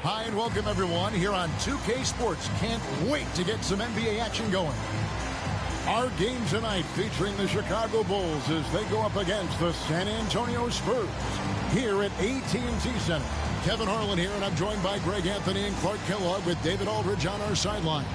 Hi and welcome everyone here on 2K Sports. Can't wait to get some NBA action going. Our game tonight featuring the Chicago Bulls as they go up against the San Antonio Spurs here at AT&T Center. Kevin Harlan here, and I'm joined by Greg Anthony and Clark Kellogg with David Aldridge on our sideline.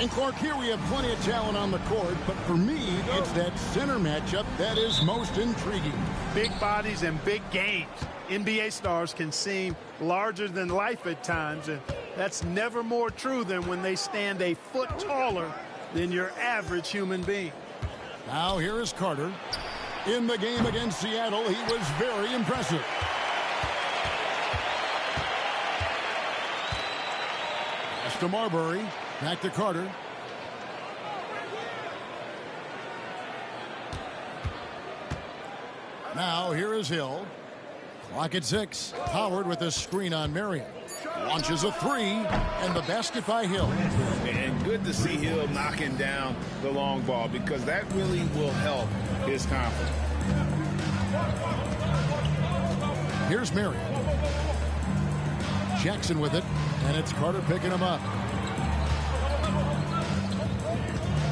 And Clark, here we have plenty of talent on the court, but for me, it's that center matchup that is most intriguing. Big bodies and big games. NBA stars can seem larger than life at times, and that's never more true than when they stand a foot taller than your average human being. Now here is Carter. In the game against Seattle, he was very impressive. Pass to Marbury. Back to Carter. Now here is Hill. Clock at 6. Howard with a screen on Marion. Launches a three, and the basket by Hill. And good to see Hill knocking down the long ball, because that really will help his confidence. Here's Marion. Jackson with it, and it's Carter picking him up.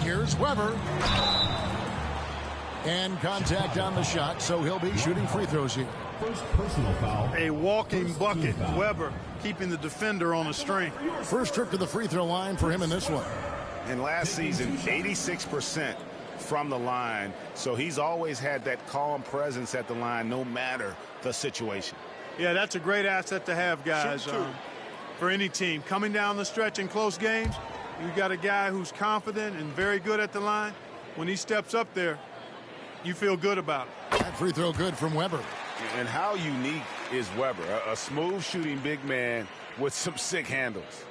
Here's Weber. And contact on the shot, so he'll be shooting free throws here. First personal foul. A walking bucket. Weber keeping the defender on a string. First trip to the free throw line for him in this one. And last season, 86% from the line, so he's always had that calm presence at the line no matter the situation. Yeah, that's a great asset to have, guys, for any team. Coming down the stretch in close games, you've got a guy who's confident and very good at the line. When he steps up there, you feel good about it. That free throw good from Weber. And how unique is Weber? A smooth shooting big man with some sick handles.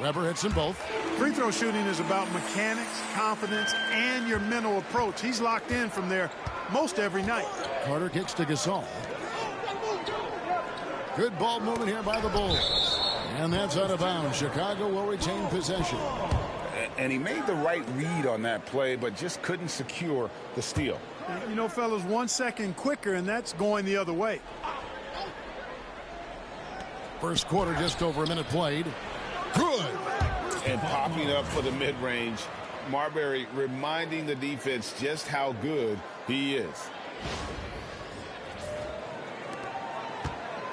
Weber hits them both. Free throw shooting is about mechanics, confidence, and your mental approach. He's locked in from there most every night. Carter kicks to Gasol. Good ball movement here by the Bulls. And that's out of bounds. Chicago will retain possession. And he made the right read on that play, but just couldn't secure the steal. You know, fellas, 1 second quicker, and that's going the other way. First quarter, just over a minute played. Good. And popping up for the mid-range. Marbury reminding the defense just how good he is.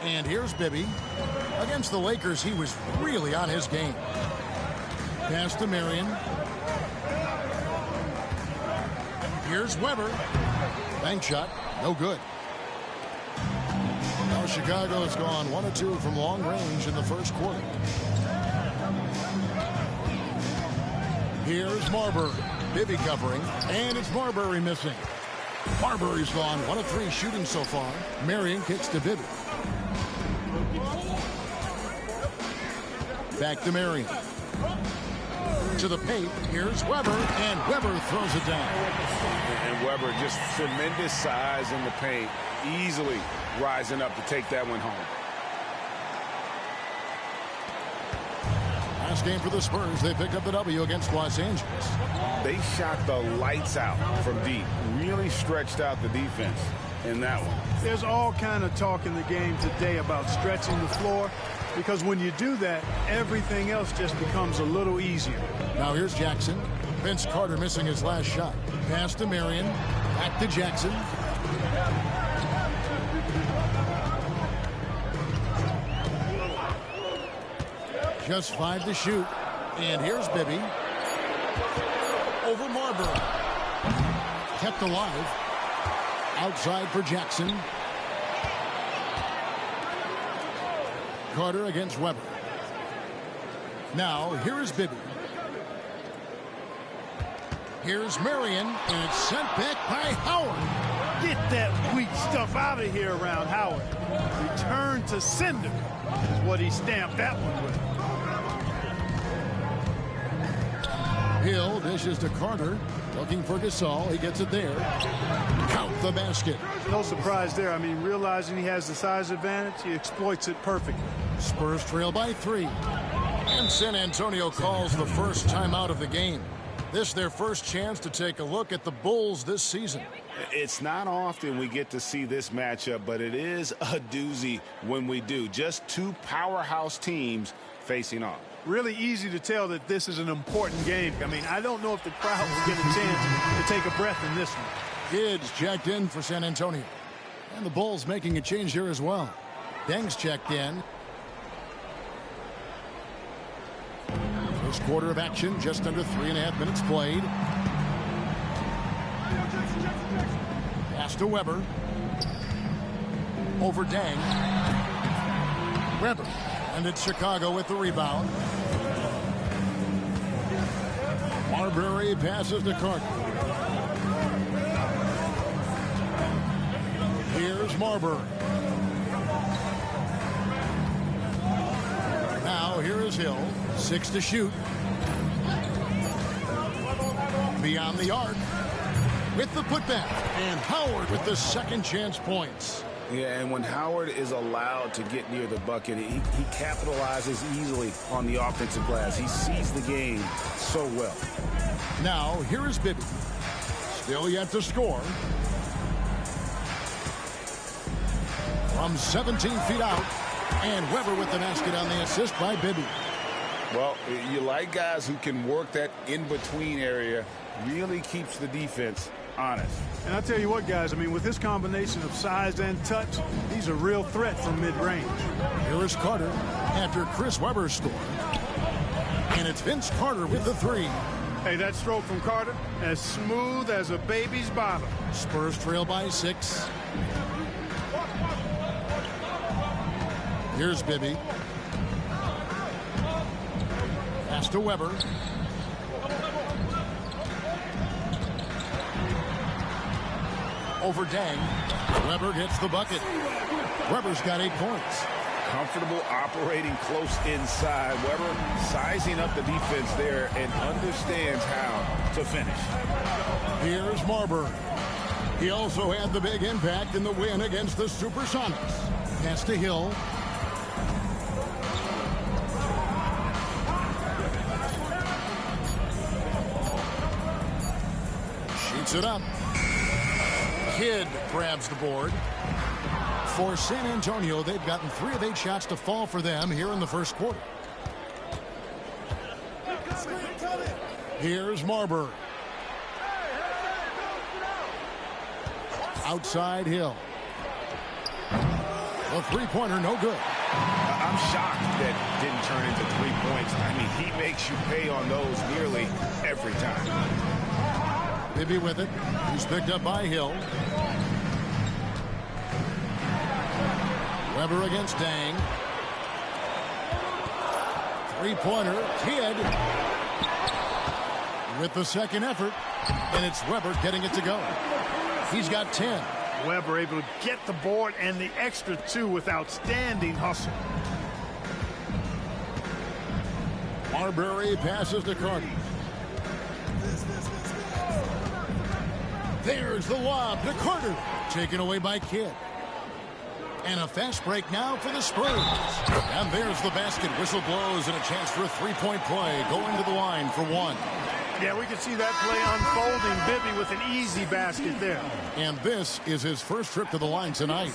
And here's Bibby. Against the Lakers, he was really on his game. Pass to Marion. Here's Weber. Bank shot. No good. Now Chicago has gone 1 of 2 from long range in the first quarter. Here's Marbury. Bibby covering. And it's Marbury missing. Marbury's gone 1 of 3 shooting so far. Marion kicks to Bibby. Back to Marion. To the paint. Here's Weber. And Weber throws it down. And Weber just tremendous size in the paint. Easily rising up to take that one home. Last game for the Spurs. They pick up the W against Los Angeles. They shot the lights out from deep. Really stretched out the defense in that one. There's all kind of talk in the game today about stretching the floor, because when you do that, everything else just becomes a little easier. Now here's Jackson. Vince Carter missing his last shot. Pass to Marion. Back to Jackson. Just 5 to shoot. And here's Bibby. Over Marbury. Kept alive. Outside for Jackson. Carter against Weber. Now, here is Bibby. Here's Marion, and it's sent back by Howard. Get that weak stuff out of here around Howard. Return to sender is what he stamped that one with. Hill dishes to Carter. Looking for Gasol. He gets it there. Count the basket. No surprise there. I mean, realizing he has the size advantage, he exploits it perfectly. Spurs trail by 3. And San Antonio calls the first timeout of the game. This their first chance to take a look at the Bulls this season. It's not often we get to see this matchup, but it is a doozy when we do. Just 2 powerhouse teams facing off. Really easy to tell that this is an important game. I mean, I don't know if the crowd will get a chance to take a breath in this one. Kids checked in for San Antonio. And the Bulls making a change here as well. Deng's checked in. First quarter of action, just under 3.5 minutes played. Pass to Weber. Over Deng. Weber. And it's Chicago with the rebound. Marbury passes to Carter. Here's Marbury. Now here is Hill. 6 to shoot. Beyond the arc. With the putback. And Howard with the second chance points. Yeah, and when Howard is allowed to get near the bucket, he capitalizes easily on the offensive glass. He sees the game so well. Now, here is Bibby. Still yet to score. From 17 feet out. And Weber with the basket on the assist by Bibby. Well, you like guys who can work that in-between area. Really keeps the defense honest. And I'll tell you what, guys, I mean, with this combination of size and touch, he's a real threat from mid-range. Here is Carter after Chris Webber scored. And it's Vince Carter with the 3. Hey, that stroke from Carter, as smooth as a baby's bottom. Spurs trail by 6. Here's Bibby. Pass to Weber. Over Deng. Weber gets the bucket. Weber's got 8 points. comfortable operating close inside. Weber sizing up the defense there and understands how to finish. Here's Marbury. He also had the big impact in the win against the Supersonics. Pass to Hill. Shoots it up. Kidd grabs the board. For San Antonio, they've gotten 3 of 8 shots to fall for them here in the first quarter. Here's Marbury. Outside Hill. The three-pointer, no good. I'm shocked that didn't turn into 3 points. I mean, he makes you pay on those nearly every time. Bibby with it. He's picked up by Hill. Weber against Dang. Three-pointer. Kidd with the second effort. And it's Weber getting it to go. He's got 10. Weber able to get the board and the extra 2 with outstanding hustle. Marbury passes to Carter. There's the lob to Carter. Taken away by Kidd. And a fast break now for the Spurs. And there's the basket. Whistle blows and a chance for a three-point play. Going to the line for 1. Yeah, we can see that play unfolding. Bibby with an easy basket there. And this is his first trip to the line tonight.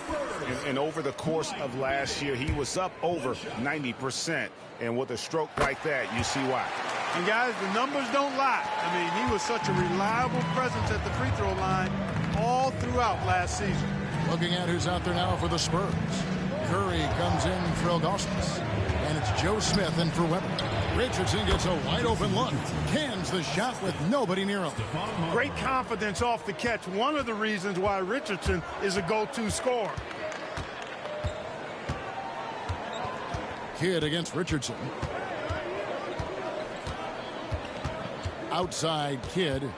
And over the course of last year, he was up over 90%. And with a stroke like that, you see why. And guys, the numbers don't lie. I mean, he was such a reliable presence at the free throw line all throughout last season. Looking at who's out there now for the Spurs. Curry comes in for Augustus. And it's Joe Smith in for Weber. Richardson gets a wide open look. Cans the shot with nobody near him. Great confidence off the catch. One of the reasons why Richardson is a go-to scorer. Kidd against Richardson. Outside Kidd.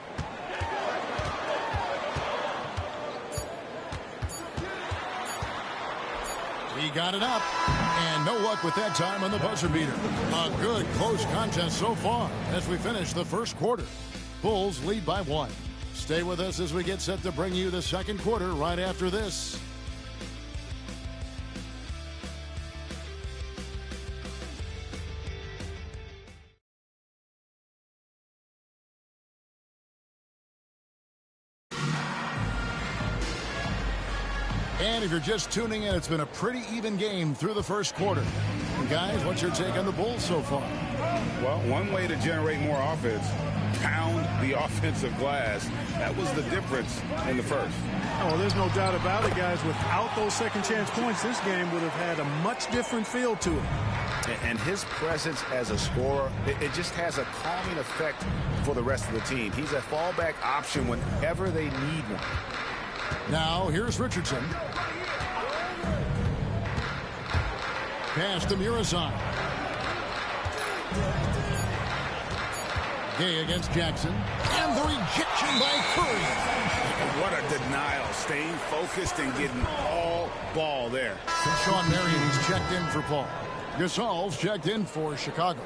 He got it up, and no luck with that time on the buzzer beater. A good close contest so far as we finish the first quarter. Bulls lead by 1. Stay with us as we get set to bring you the second quarter right after this. And if you're just tuning in, it's been a pretty even game through the first quarter. And guys, what's your take on the Bulls so far? Well, one way to generate more offense, pound the offensive glass. That was the difference in the first. Oh, well, there's no doubt about it, guys. Without those second chance points, this game would have had a much different feel to it. And his presence as a scorer, it just has a calming effect for the rest of the team. He's a fallback option whenever they need one. Now, here's Richardson. Pass to Murazan. Gay against Jackson. And the rejection by Curry. What a denial. Staying focused and getting all ball there. Sean Marion, he's checked in for Paul. Gasol's checked in for Chicago.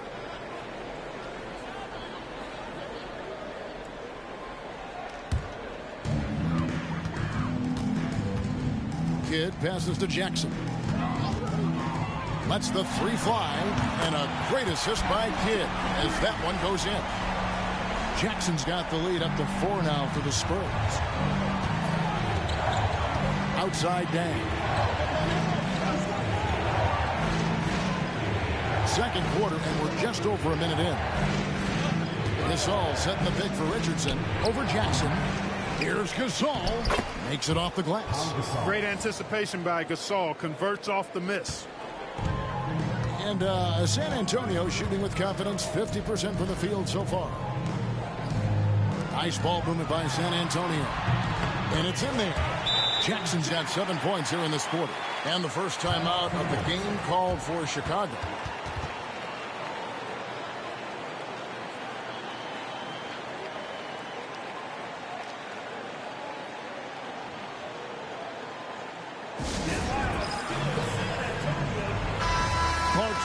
Kidd passes to Jackson. Lets the 3 fly, and a great assist by Kidd as that one goes in. Jackson's got the lead up to 4 now for the Spurs. Outside Dang. Second quarter, and we're just over a minute in. Gasol setting the pick for Richardson over Jackson. Here's Gasol. Makes it off the glass. Great anticipation by Gasol. Converts off the miss. And San Antonio shooting with confidence, 50% from the field so far. Nice ball movement by San Antonio. And it's in there. Jackson's got 7 points here in this quarter. And the first timeout of the game called for Chicago.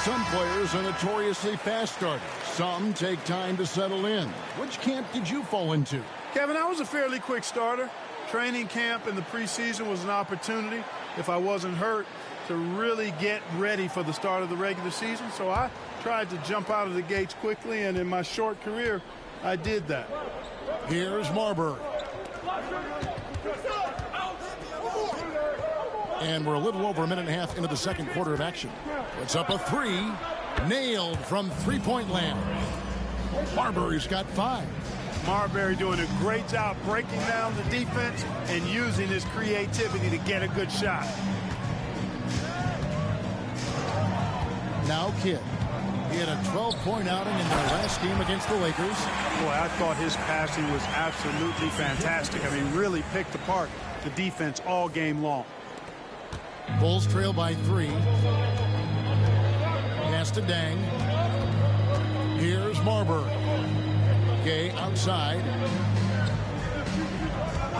Some players are notoriously fast starters. Some take time to settle in. Which camp did you fall into? Kevin, I was a fairly quick starter. Training camp in the preseason was an opportunity, if I wasn't hurt, to really get ready for the start of the regular season. So I tried to jump out of the gates quickly, and in my short career, I did that. Here's Marbury. And we're a little over a minute and a half into the second quarter of action. It's up a three. Nailed from three-point land. Marbury's got 5. Marbury doing a great job breaking down the defense and using his creativity to get a good shot. Now Kidd. He had a 12-point outing in their last game against the Lakers. Boy, I thought his passing was absolutely fantastic. I mean, really picked apart the defense all game long. Bulls trail by 3. Pass to Dang. Here's Marbury. Gay outside.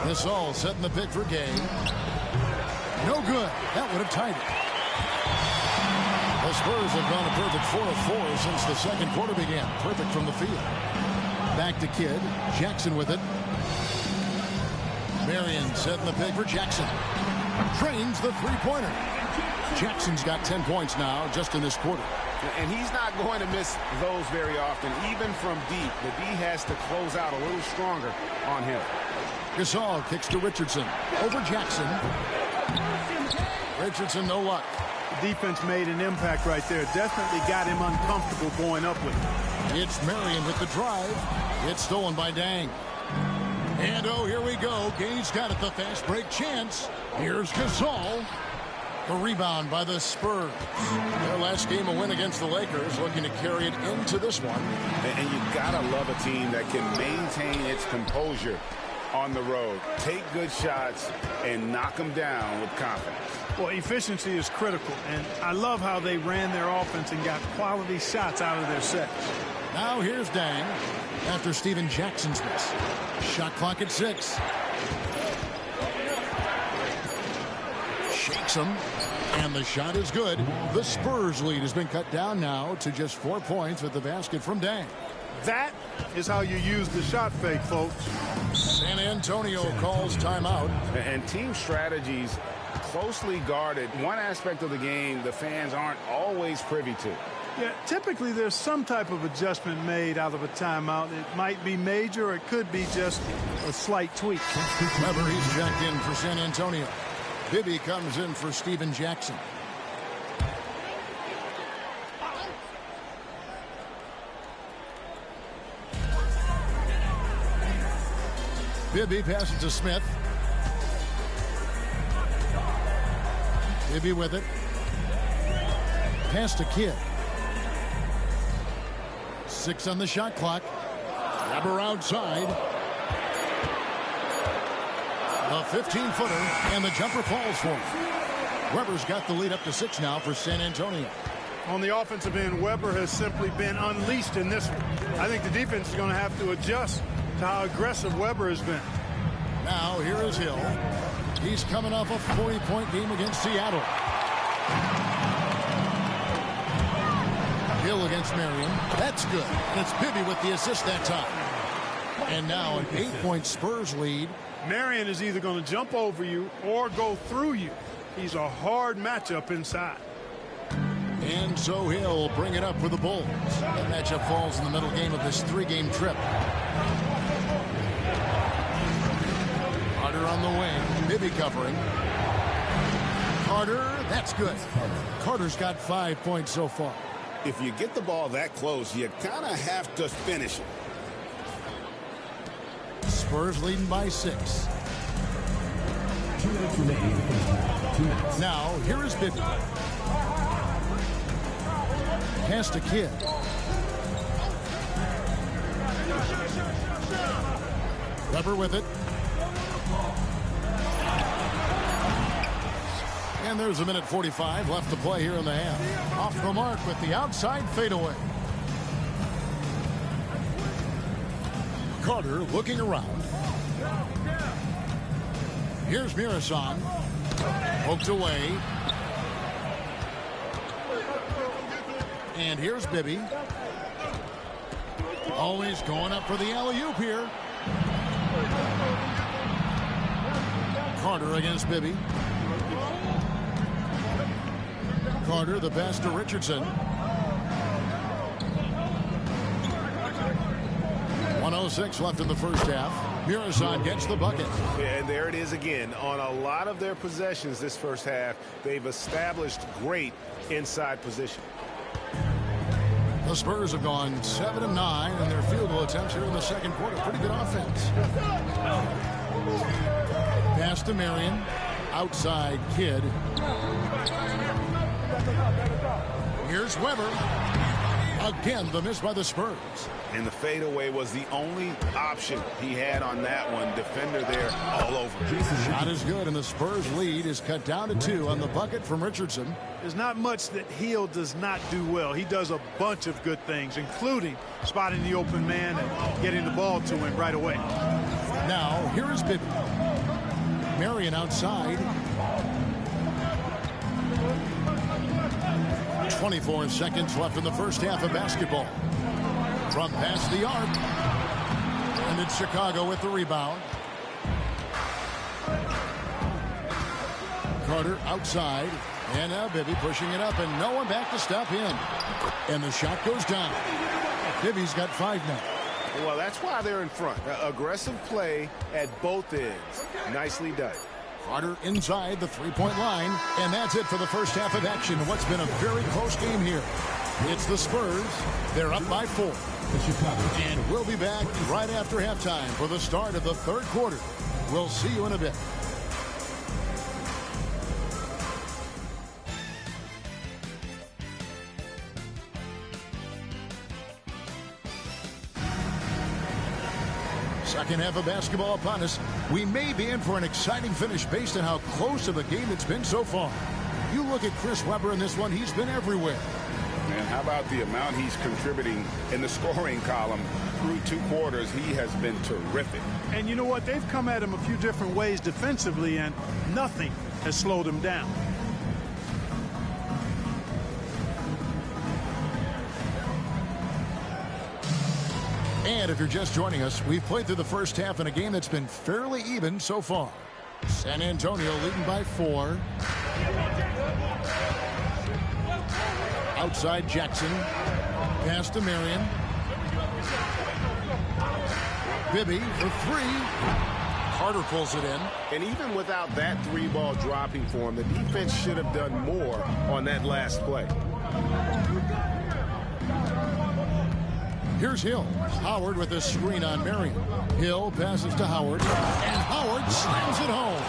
This all setting the pick for Gay. No good. That would have tied it. The Spurs have gone a perfect 4 of 4 since the second quarter began. Perfect from the field. Back to Kidd. Jackson with it. Marion setting the pick for Jackson. Trains the three-pointer. Jackson's got 10 points now just in this quarter. And he's not going to miss those very often. Even from deep, the D has to close out a little stronger on him. Gasol kicks to Richardson. Over Jackson. Richardson, no luck. The defense made an impact right there. Definitely got him uncomfortable going up with it. It's Marion with the drive. It's stolen by Dang. And oh, here we go. Gay's got it, the fast break chance. Here's Gasol. The rebound by the Spurs. Their last game a win against the Lakers, looking to carry it into this one. And you gotta love a team that can maintain its composure on the road. Take good shots and knock them down with confidence. Well, efficiency is critical, and I love how they ran their offense and got quality shots out of their sets. Now here's Dang after Steven Jackson's miss. Shot clock at 6. Shakes him, and the shot is good. The Spurs lead has been cut down now to just 4 points with the basket from Dang. That is how you use the shot fake, folks. San Antonio calls timeout. And team strategies closely guarded. One aspect of the game the fans aren't always privy to. Yeah, typically there's some type of adjustment made out of a timeout. It might be major, or it could be just a slight tweak. Weber, he's checked in for San Antonio. Bibby comes in for Steven Jackson. Bibby passes to Smith. Bibby with it. Pass to Kidd. 6 on the shot clock. Weber outside. A 15-footer, and the jumper falls for him. Weber's got the lead up to 6 now for San Antonio. On the offensive end, Weber has simply been unleashed in this one. I think the defense is going to have to adjust to how aggressive Weber has been. Now here is Hill. He's coming off a 40-point game against Seattle. Hill against Marion. That's good. And it's Bibby with the assist that time. And now an 8-point Spurs lead. Marion is either going to jump over you or go through you. He's a hard matchup inside. And so he'll bring it up for the Bulls. That matchup falls in the middle game of this 3-game trip. Carter on the wing. Bibby covering. Carter, that's good. Carter's got 5 points so far. If you get the ball that close, you kind of have to finish it. Spurs leading by 6. Now, here is Bibby. Pass to Kidd. Weber with it. And there's a minute 45 left to play here in the half. Off the mark with the outside fadeaway. Carter looking around. Here's Mirasan. Poked away. And here's Bibby. Always going up for the alley-oop here. Carter against Bibby. Carter, the pass to Richardson. 1:06 left in the first half. Murison gets the bucket. Yeah, and there it is again. On a lot of their possessions this first half, they've established great inside position. The Spurs have gone 7 of 9 in their field goal attempts here in the second quarter. Pretty good offense. Pass to Marion. Outside Kidd. Here's Weber. Again, the miss by the Spurs. And the fadeaway was the only option he had on that one. Defender there all over. Shot is good, and the Spurs lead is cut down to 2 on the bucket from Richardson. There's not much that Hill does not do well. He does a bunch of good things, including spotting the open man and getting the ball to him right away. Now, here is Bibby. Marion outside. 24 seconds left in the first half of basketball. From past the arc. And it's Chicago with the rebound. Carter outside. And now Bibby pushing it up, and no one back to stop in. And the shot goes down. Bibby's got 5 now. Well, that's why they're in front. Aggressive play at both ends. Nicely done. Carter inside the three-point line, and that's it for the first half of action. What's been a very close game here. It's the Spurs. They're up by 4. And we'll be back right after halftime for the start of the third quarter. We'll see you in a bit. Second half of basketball upon us. We may be in for an exciting finish based on how close of a game it's been so far. You look at Chris Webber in this one, he's been everywhere. And how about the amount he's contributing in the scoring column through 2 quarters? He has been terrific. And you know what? They've come at him a few different ways defensively, and nothing has slowed him down. And if you're just joining us, we've played through the first half in a game that's been fairly even so far. San Antonio leading by 4. Outside Jackson. Pass to Marion. Bibby for 3. Carter pulls it in. And even without that 3-ball dropping for him, the defense should have done more on that last play. Here's Hill. Howard with a screen on Marion. Hill passes to Howard. And Howard slams it home.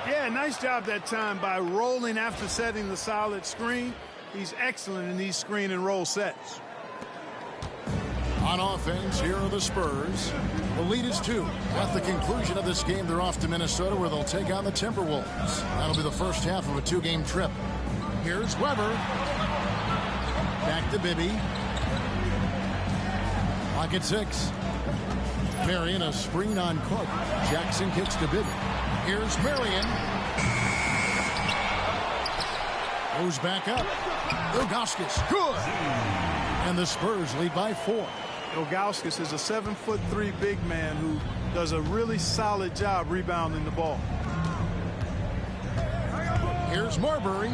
Yeah, nice job that time by rolling after setting the solid screen. He's excellent in these screen and roll sets. On offense, here are the Spurs. The lead is 2. At the conclusion of this game, they're off to Minnesota, where they'll take on the Timberwolves. That'll be the first half of a 2-game trip. Here's Weber. Back to Bibby. Pocket 6. Marion, a screen on Clark. Jackson kicks to Bibby. Here's Marion. Goes back up. Ilgauskas, good. And the Spurs lead by 4. Ilgauskas is a 7'3" big man who does a really solid job rebounding the ball. Here's Marbury.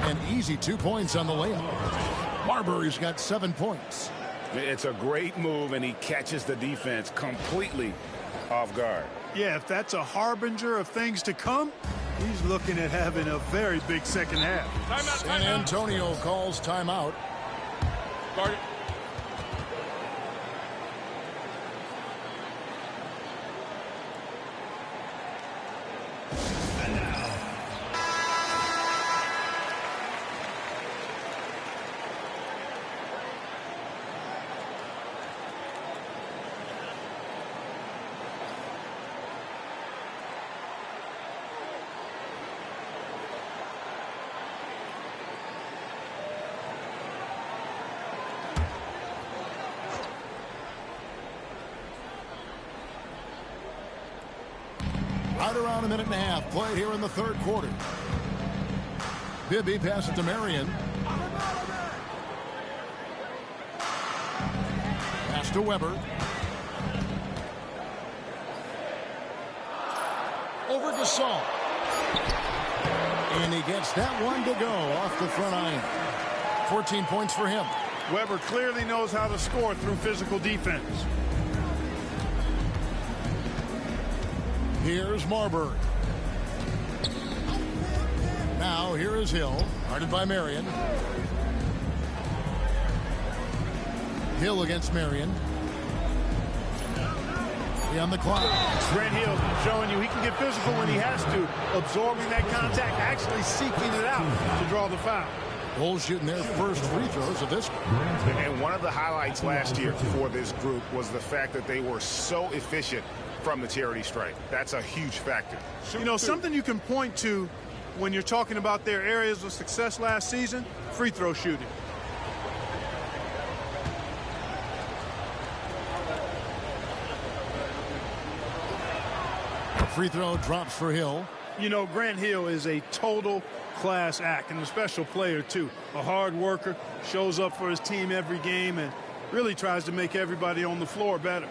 An easy 2 points on the layup. Marbury's got 7 points. It's a great move, and he catches the defense completely off guard. Yeah, if that's a harbinger of things to come, he's looking at having a very big second half. San Antonio calls timeout. Guard it. Right around a minute and a half played here in the third quarter. Bibby passes to Marion. Pass to Weber. Over to Saul. And he gets that one to go off the front iron. 14 points for him. Weber clearly knows how to score through physical defense. Here's Marburg. Now here is Hill, guarded by Marion. Hill against Marion. On the clock. Grant Hill showing you he can get physical when he has to, absorbing that contact, actually seeking it out to draw the foul. Bulls shooting their first free throws of this. And one of the highlights last year for this group was the fact that they were so efficient from the charity stripe. That's a huge factor. You know, something you can point to when you're talking about their areas of success last season, free throw shooting. Free throw drops for Hill. You know, Grant Hill is a total class act and a special player, too. A hard worker, shows up for his team every game, and really tries to make everybody on the floor better.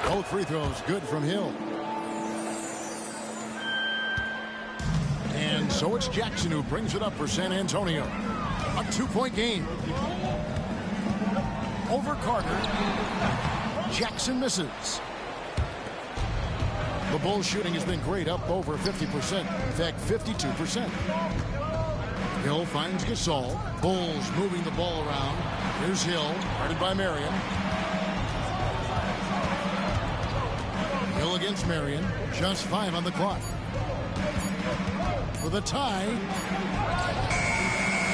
Both free throws good from Hill. And so it's Jackson who brings it up for San Antonio. A 2-point game. Over Carter. Jackson misses. The Bulls shooting has been great, up over 50%. In fact, 52%. Hill finds Gasol. Bulls moving the ball around. Here's Hill, guarded by Marion. Hill against Marion. Just 5 on the clock. For the tie.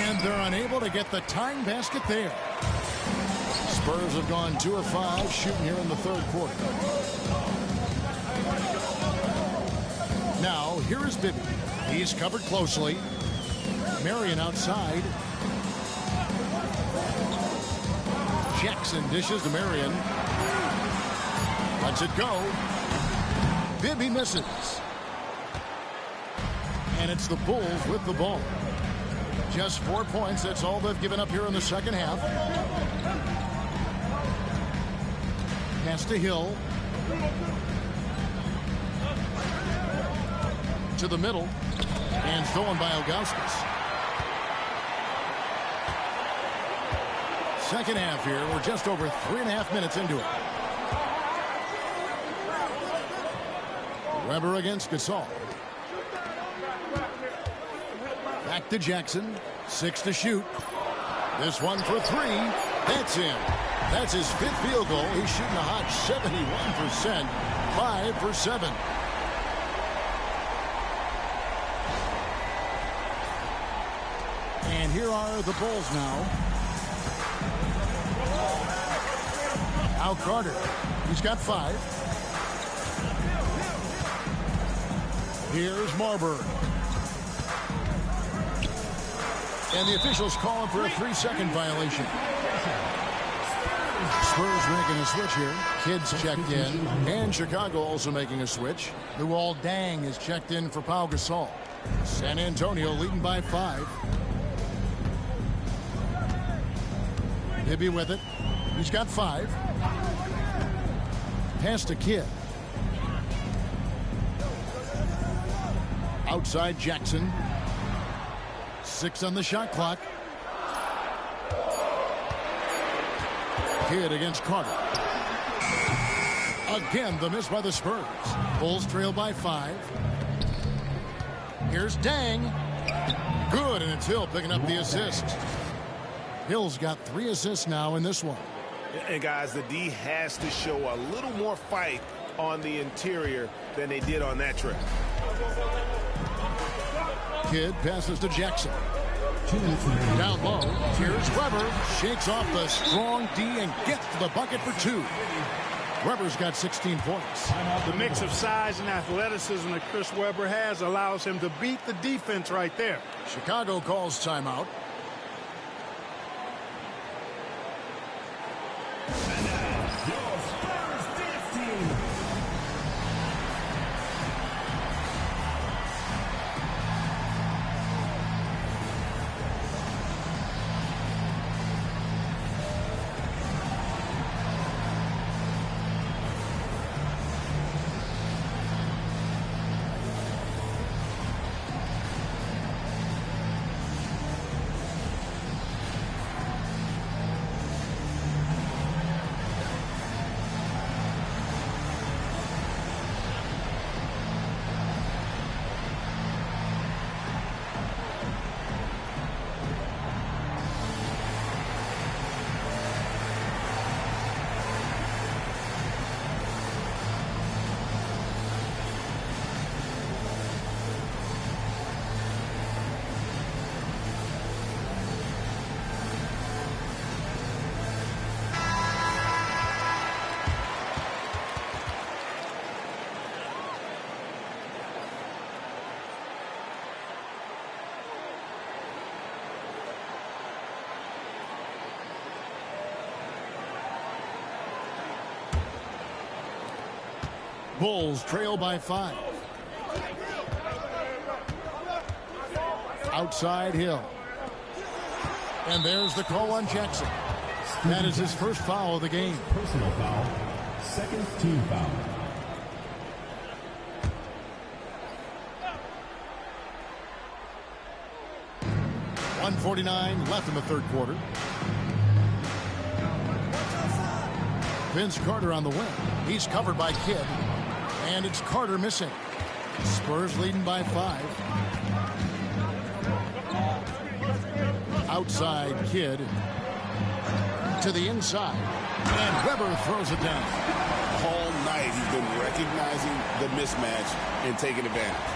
And they're unable to get the tying basket there. Spurs have gone 2 of 5 shooting here in the third quarter. Now, here is Bibby. He's covered closely. Marion outside. Jackson dishes to Marion. Lets it go. Bibby misses. And it's the Bulls with the ball. Just 4 points. That's all they've given up here in the second half. Pass to Hill. To the middle. And stolen by Ilgauskas. Second half here. We're just over 3.5 minutes into it. Weber against Gasol. Back to Jackson. 6 to shoot. This one for 3. That's in. That's his 5th field goal. He's shooting a hot 71%. 5 for 7. And here are the Bulls now. Al Carter. He's got 5. Here's Marburg. And the officials calling for a 3-second violation. Spurs making a switch here. Kids checked in. And Chicago also making a switch. Luol Deng is checked in for Pau Gasol. San Antonio leading by 5. Bibby with it. He's got 5. Pass to Kidd. Outside Jackson. 6 on the shot clock. Kidd against Carter. Again, the miss by the Spurs. Bulls trail by 5. Here's Deng. Good, and it's Hill picking up the assist. Hill's got 3 assists now in this one. And guys, the D has to show a little more fight on the interior than they did on that trip. Kidd passes to Jackson. Down low. Here's Weber. Shakes off the strong D and gets to the bucket for 2. Weber's got 16 points. The mix of size and athleticism that Chris Webber has allows him to beat the defense right there. Chicago calls timeout. Bulls trail by 5. Outside Hill. And there's the call on Jackson. That is his first foul of the game. Personal foul. Second team foul. .149 left in the third quarter. Vince Carter on the wing. He's covered by Kidd. And it's Carter missing. Spurs leading by 5. Outside Kidd. To the inside. And Weber throws it down. All night he's been recognizing the mismatch and taking advantage.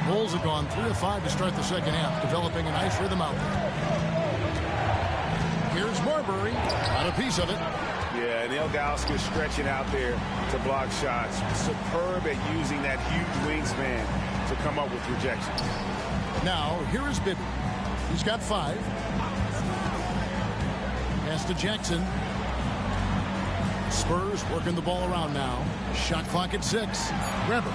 Bulls have gone 3 of 5 to start the second half, developing a nice rhythm out there. Here's Marbury. Got a piece of it. Yeah, and Ilgauskas stretching out there to block shots. Superb at using that huge wingspan to come up with rejections. Now, here is Bibby. He's got 5. Pass to Jackson. Spurs working the ball around now. Shot clock at 6. Weber.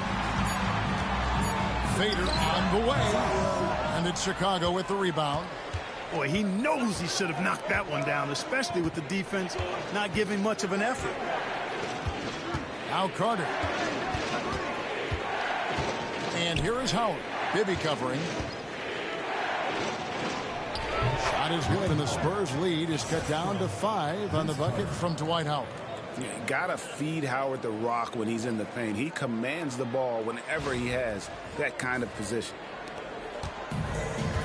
Fader on the way. And it's Chicago with the rebound. Boy, he knows he should have knocked that one down, especially with the defense not giving much of an effort. Now Carter. And here is Howard. Bibby covering. Shot is good, and the Spurs lead is cut down to 5 on the bucket from Dwight Howard. You gotta feed Howard the rock when he's in the paint. He commands the ball whenever he has that kind of position.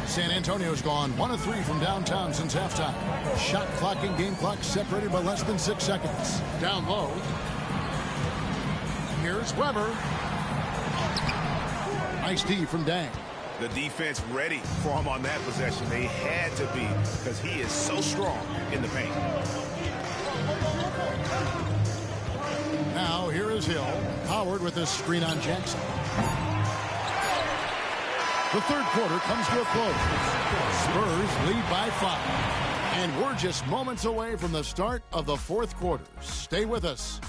San Antonio's gone 1 of 3 from downtown since halftime. Shot clock and game clock separated by less than 6 seconds. Down low. Here's Weber. Nice D from Dang. The defense ready for him on that possession. They had to be, because he is so strong in the paint. Now here is Hill. Howard with a screen on Jackson. The third quarter comes to a close. Spurs lead by 5. And we're just moments away from the start of the fourth quarter. Stay with us.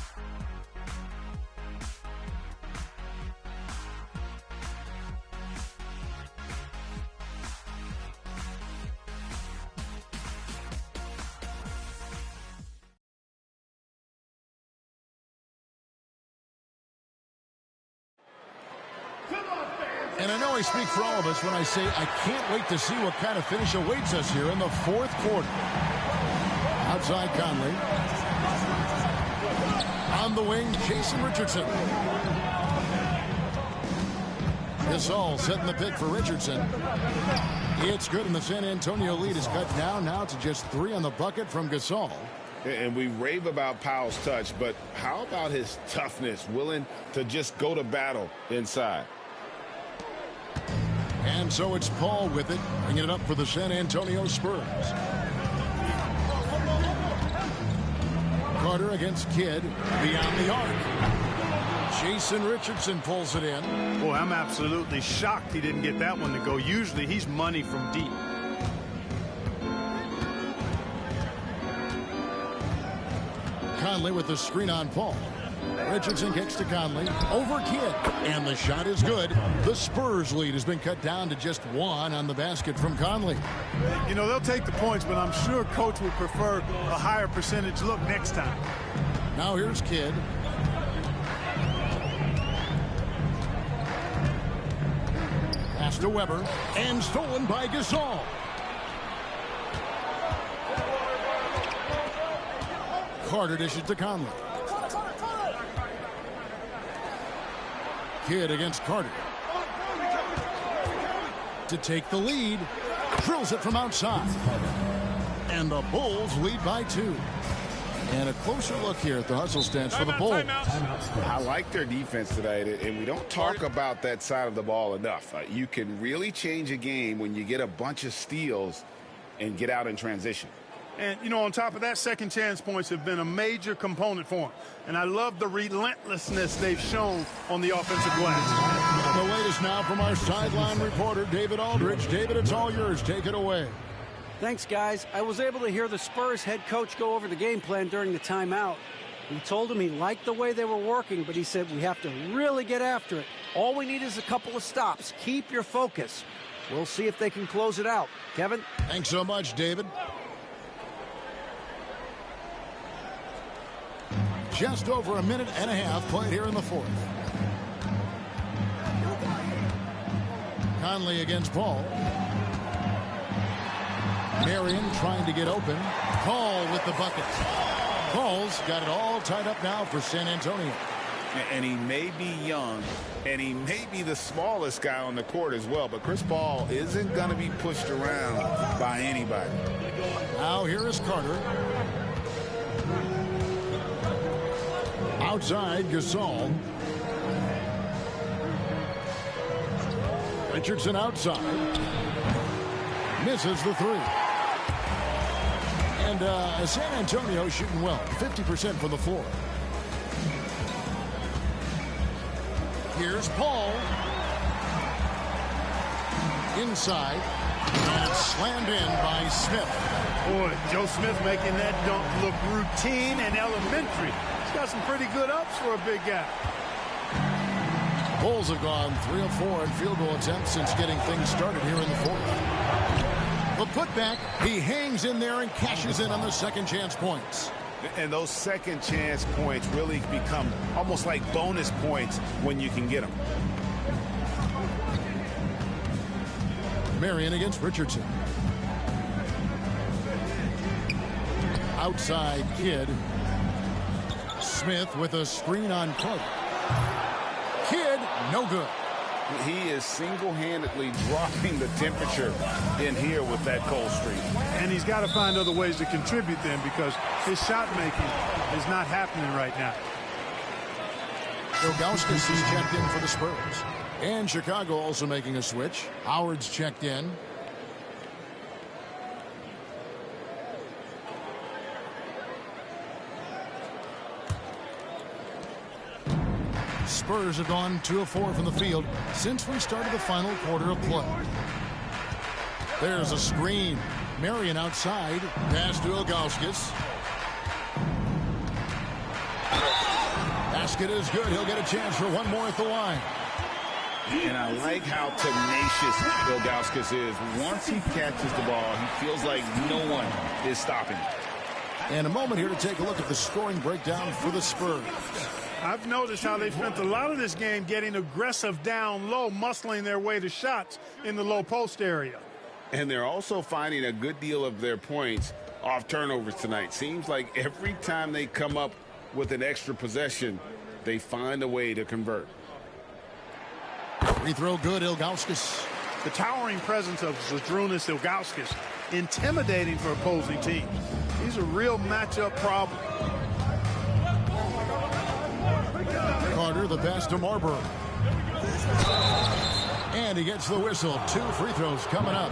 And I know I speak for all of us when I say I can't wait to see what kind of finish awaits us here in the fourth quarter. Outside Conley. On the wing, Jason Richardson. Gasol setting the pick for Richardson. It's good, and the San Antonio lead is cut down now to just 3 on the bucket from Gasol. And we rave about Powell's touch, but how about his toughness, willing to just go to battle inside? And so it's Paul with it, bringing it up for the San Antonio Spurs. Carter against Kidd, beyond the arc. Jason Richardson pulls it in. Boy, I'm absolutely shocked he didn't get that one to go. Usually he's money from deep. Conley with the screen on Paul. Richardson kicks to Conley. Over Kidd. And the shot is good. The Spurs lead has been cut down to just 1 on the basket from Conley. You know, they'll take the points, but I'm sure coach would prefer a higher percentage look next time. Now here's Kidd. Pass to Weber. And stolen by Gasol. Carter dishes to Conley. Kidd against Carter. To take the lead. Drills it from outside. And the Bulls lead by 2. And a closer look here at the hustle stats for the Bulls. I like their defense tonight, and we don't talk about that side of the ball enough. You can really change a game when you get a bunch of steals and get out in transition. And, you know, on top of that, second chance points have been a major component for them. And I love the relentlessness they've shown on the offensive glass. The latest now from our sideline reporter, David Aldridge. David, it's all yours. Take it away. Thanks, guys. I was able to hear the Spurs head coach go over the game plan during the timeout. He told him he liked the way they were working, but he said we have to really get after it. All we need is a couple of stops. Keep your focus. We'll see if they can close it out. Kevin? Thanks so much, David. Just over a minute and a half played here in the fourth. Conley against Paul. Marion trying to get open. Paul with the bucket. Paul's got it all tied up now for San Antonio. And he may be young, and he may be the smallest guy on the court as well, but Chris Paul isn't going to be pushed around by anybody. Now here is Carter. Outside, Gasol. Richardson outside. Misses the three. And San Antonio shooting well. 50% from the floor. Here's Paul. Inside. And it's slammed in by Smith. Boy, Joe Smith making that dunk look routine and elementary. He's got some pretty good ups for a big guy. Bulls have gone 3 of 4 in field goal attempts since getting things started here in the fourth. The putback, he hangs in there and cashes in on the second chance points. And those second chance points really become almost like bonus points when you can get them. Marion against Richardson. Outside Kidd. Smith with a screen on Carter. Kidd, no good. He is single-handedly dropping the temperature in here with that cold streak. And he's got to find other ways to contribute then, because his shot making is not happening right now. Ilgauskas is checked in for the Spurs. And Chicago also making a switch. Howard's checked in. Spurs have gone 2 of 4 from the field since we started the final quarter of play. There's a screen. Marion outside. Pass to Ilgauskas. Basket is good. He'll get a chance for one more at the line. And I like how tenacious Ilgauskas is. Once he catches the ball, he feels like no one is stopping him. And a moment here to take a look at the scoring breakdown for the Spurs. I've noticed how they spent a lot of this game getting aggressive down low, muscling their way to shots in the low post area. And they're also finding a good deal of their points off turnovers tonight. Seems like every time they come up with an extra possession, they find a way to convert. Free throw good, Ilgauskas. The towering presence of Zydrunas Ilgauskas, intimidating for opposing teams. He's a real matchup problem. Carter, the pass to Marbury. And he gets the whistle. 2 free throws coming up.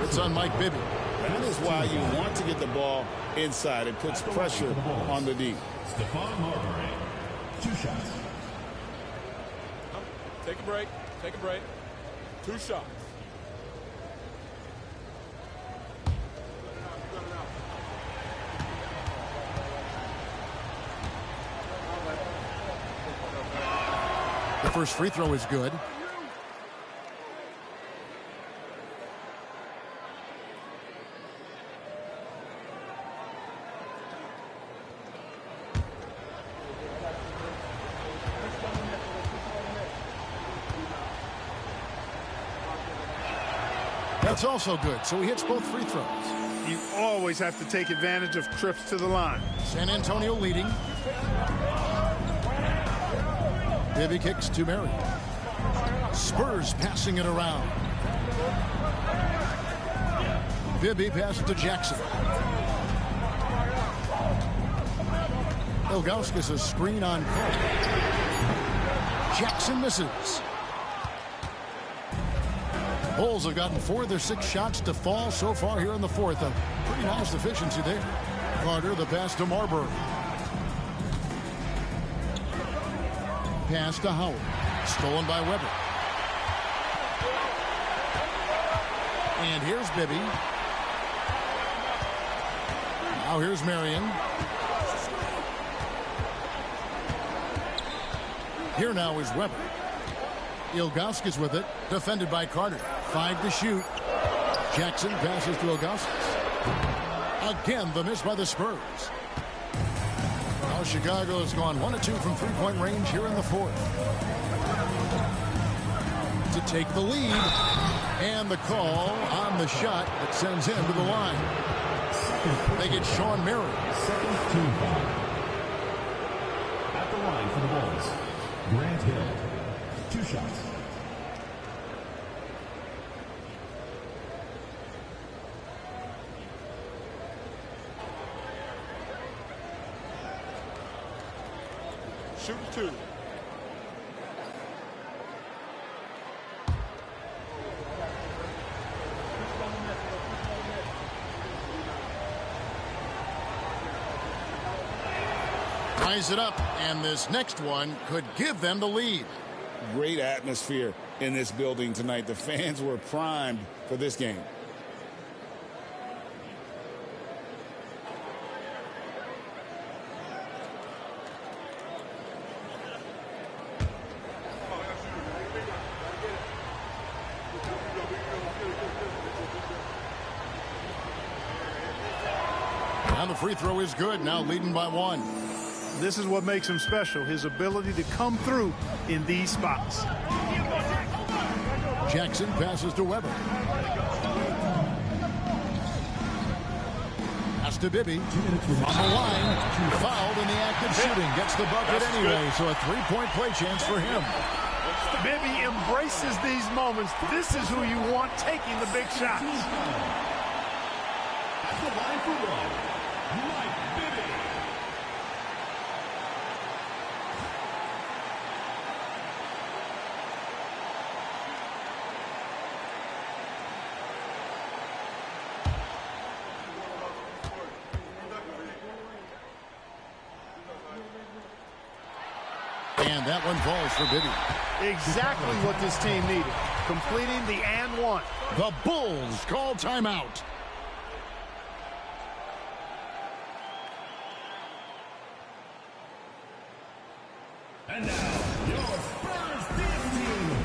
It's on Mike Bibby. That is why you want to get the ball inside. It puts pressure on the D. Stephon Marbury, 2 shots. Take a break. Take a break. 2 shots. The first free throw is good. That's also good, so he hits both free throws. You always have to take advantage of trips to the line. San Antonio leading. Bibby kicks to Marion. Spurs passing it around. Bibby passes to Jackson. Ilgauskas a screen on Cole. Jackson misses. Bulls have gotten 4 of their 6 shots to fall so far here in the fourth. A pretty nice efficiency there. Carter, the pass to Marbury. Pass to Howard. Stolen by Weber. And here's Bibby. Now here's Marion. Here now is Weber. Ilgauskas with it. Defended by Carter. 5 to shoot. Jackson passes to Ilgauskas. Again, the miss by the Spurs. Now Chicago has gone 1 of 2 from three-point range here in the fourth. To take the lead. And the call on the shot that sends him to the line. They get Sean Murray. Second team foul. At the line for the Bulls, Grant Hill. 2 shots. Shoot 2. Ties it up, and this next one could give them the lead. Great atmosphere in this building tonight. The fans were primed for this game. Now the free throw is good, now leading by 1. This is what makes him special, his ability to come through in these spots. Jackson passes to Weber. Pass to Bibby. On the line, fouled in the act of shooting. Gets the bucket anyway, so a three-point play chance for him. Bibby embraces these moments. This is who you want taking the big shots. At the line for one, Mike Bibby. And that one falls for Bibby. Exactly what this team needed. Completing the and one. The Bulls call timeout. And now, your Spurs dance team.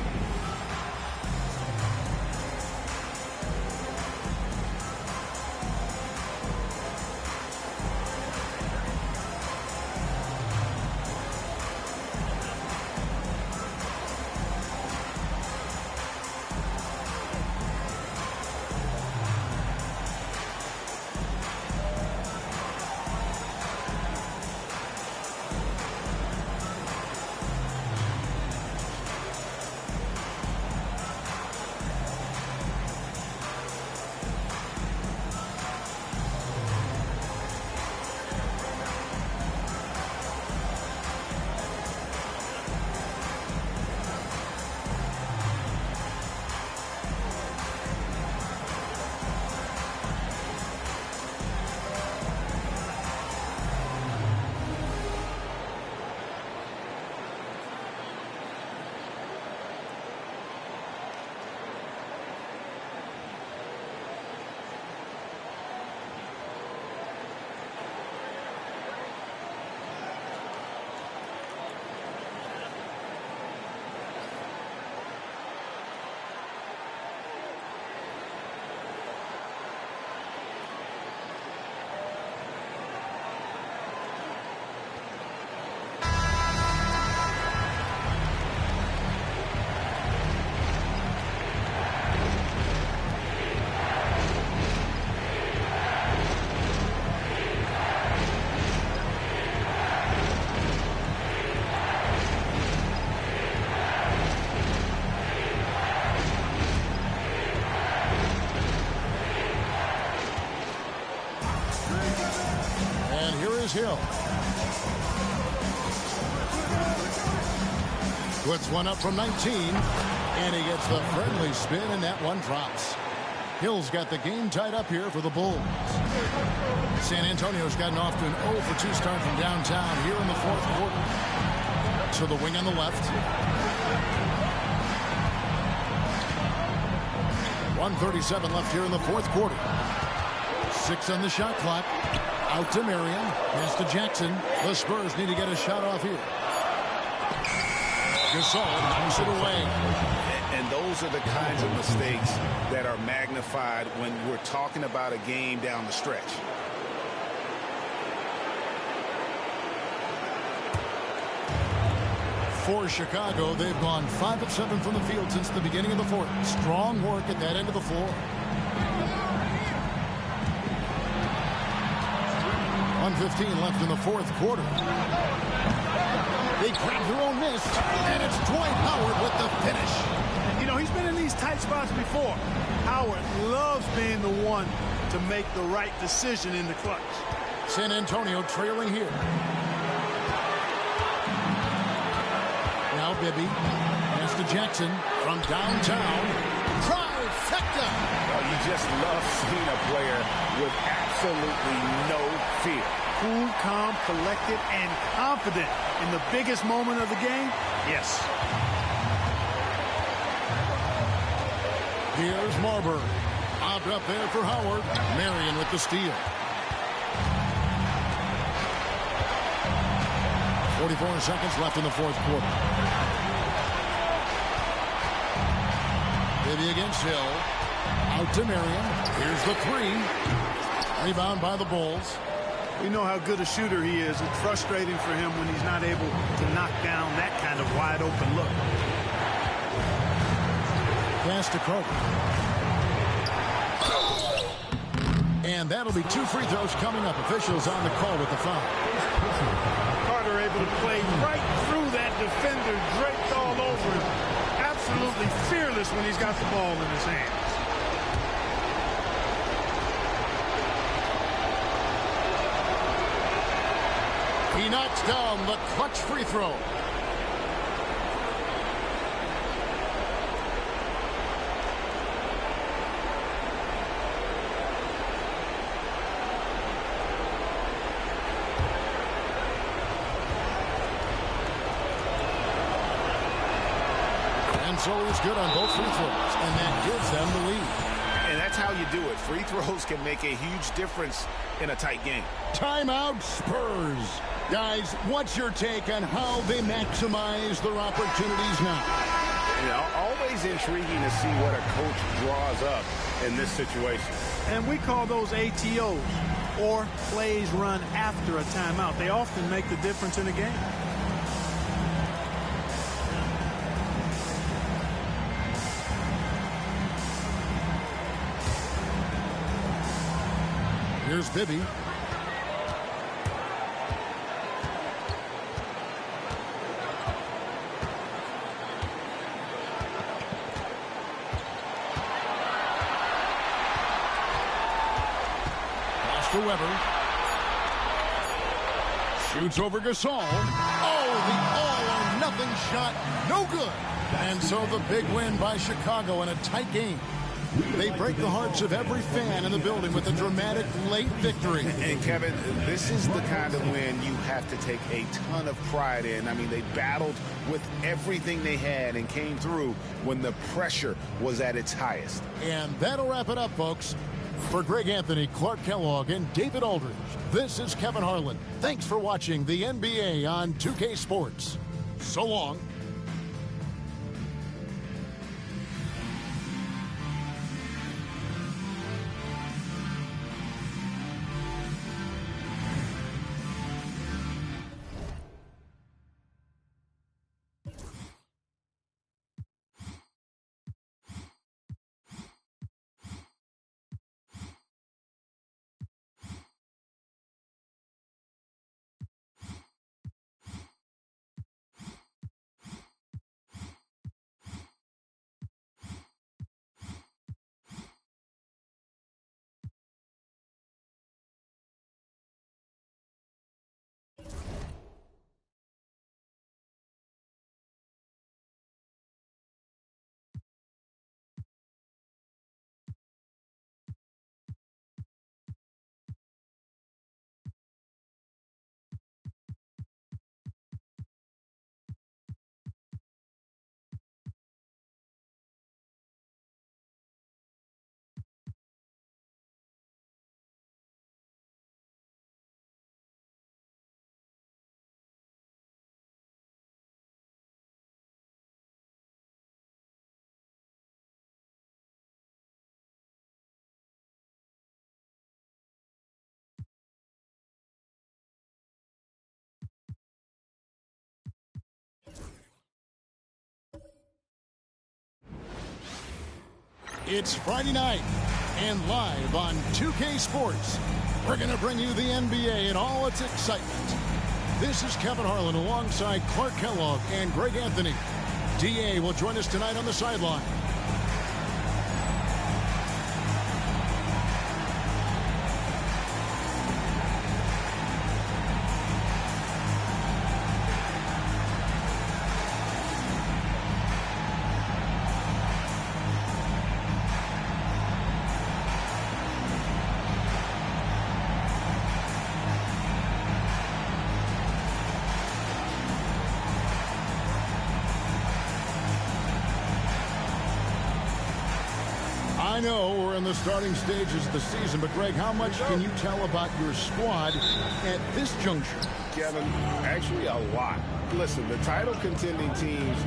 Hill. Puts one up from 19, and he gets the friendly spin, and that one drops. Hill's got the game tied up here for the Bulls. San Antonio's gotten off to an 0 for 2 start from downtown here in the fourth quarter. To the wing on the left. 1:37 left here in the fourth quarter. 6 on the shot clock. Out to Marion. Pass to Jackson. The Spurs need to get a shot off here. Gasol knocks it away. And those are the kinds of mistakes that are magnified when we're talking about a game down the stretch. For Chicago, they've gone 5 of 7 from the field since the beginning of the fourth. Strong work at that end of the floor. 1:15 left in the fourth quarter. They grab their own miss, and it's Dwight Howard with the finish. You know, he's been in these tight spots before. Howard loves being the one to make the right decision in the clutch. San Antonio trailing here. Now Bibby. Pass to Jackson from downtown. Trifecta. Oh, you just love seeing a player with absolutely no fear. Cool, calm, collected, and confident in the biggest moment of the game. Yes. Here's Marbury. Bobbed up there for Howard. Marion with the steal. 44 seconds left in the fourth quarter. Bibby against Hill. Out to Marion. Here's the three. Rebound by the Bulls. We know how good a shooter he is. It's frustrating for him when he's not able to knock down that kind of wide open look. Pass to Carter. And that'll be 2 free throws coming up. Officials on the call with the foul. Carter able to play right through that defender, draped all over him. Absolutely fearless when he's got the ball in his hands. He knocks down the clutch free throw. And so he's good on both free throws, and that gives them the lead. And that's how you do it. Free throws can make a huge difference in a tight game. Timeout Spurs. Guys, what's your take on how they maximize their opportunities now? You know, always intriguing to see what a coach draws up in this situation. And we call those ATOs, or plays run after a timeout. They often make the difference in a game. Here's Bibby. Pass to Weber. Shoots over Gasol. Oh, the all-or-nothing shot. No good. And so the big win by Chicago in a tight game. They break the hearts of every fan in the building with a dramatic late victory. And Kevin, this is the kind of win you have to take a ton of pride in. I mean, they battled with everything they had and came through when the pressure was at its highest. And that'll wrap it up, folks. For Greg Anthony, Clark Kellogg, and David Aldridge, this is Kevin Harlan. Thanks for watching the NBA on 2K Sports. So long. It's Friday night, and live on 2K Sports, we're going to bring you the NBA and all its excitement. This is Kevin Harlan alongside Clark Kellogg and Greg Anthony. DA will join us tonight on the sideline. I know we're in the starting stages of the season, but Greg, how much can you tell about your squad at this juncture? Kevin, actually a lot. Listen, the title contending teams,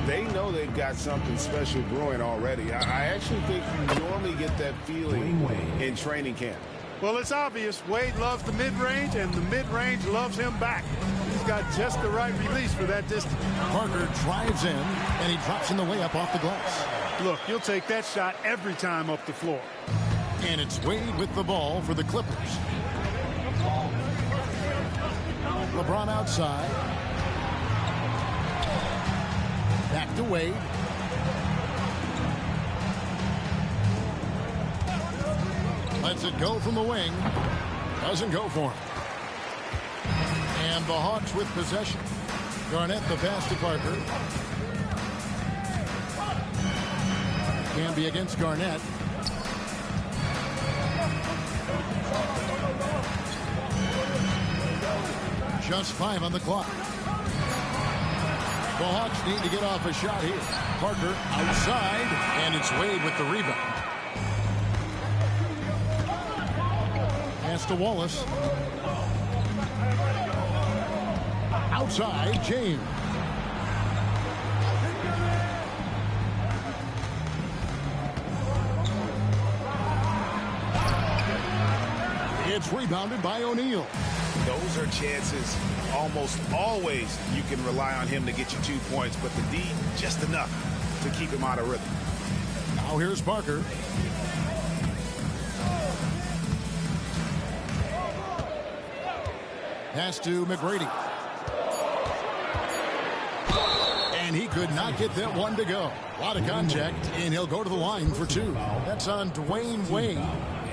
they know they've got something special brewing already. I actually think you normally get that feeling in training camp. Well, it's obvious. Wade loves the mid-range, and the mid-range loves him back. He's got just the right release for that distance. Parker drives in, and he drops in the layup off the glass. Look, you'll take that shot every time up the floor. And it's Wade with the ball for the Clippers. LeBron outside. Back to Wade. Lets it go from the wing. Doesn't go for him. And the Hawks with possession. Garnett the pass to Parker. Can be against Garnett. Just 5 on the clock. The Hawks need to get off a shot here. Parker outside, and it's Wade with the rebound. Pass to Wallace. Outside, James. It's rebounded by O'Neal. Those are chances almost always you can rely on him to get you 2 points, but the D, just enough to keep him out of rhythm. Now here's Parker. Pass to McGrady. And he could not get that one to go. A lot of contact, and he'll go to the line for 2. That's on Dwayne Wade.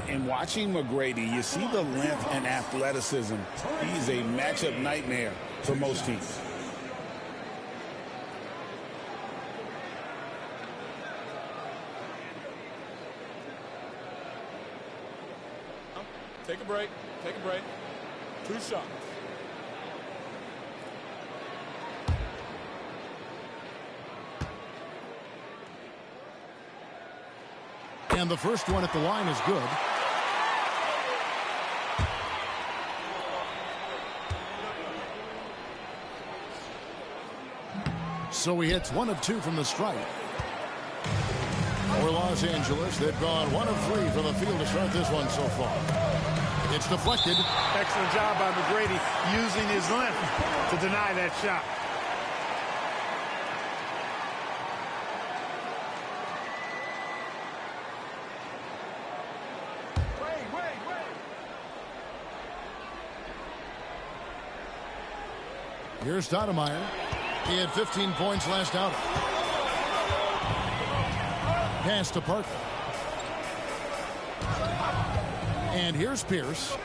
And watching McGrady, you see the length and athleticism. He's a matchup nightmare for most teams. Take a break. Take a break. 2 shots. And the first one at the line is good. So he hits 1 of 2 from the stripe. For Los Angeles, they've gone 1 of 3 from the field to start this one so far. It's deflected. Excellent job by McGrady using his length to deny that shot. Here's Stoudemire. He had 15 points last outing. Pass to Parker. And here's Pierce.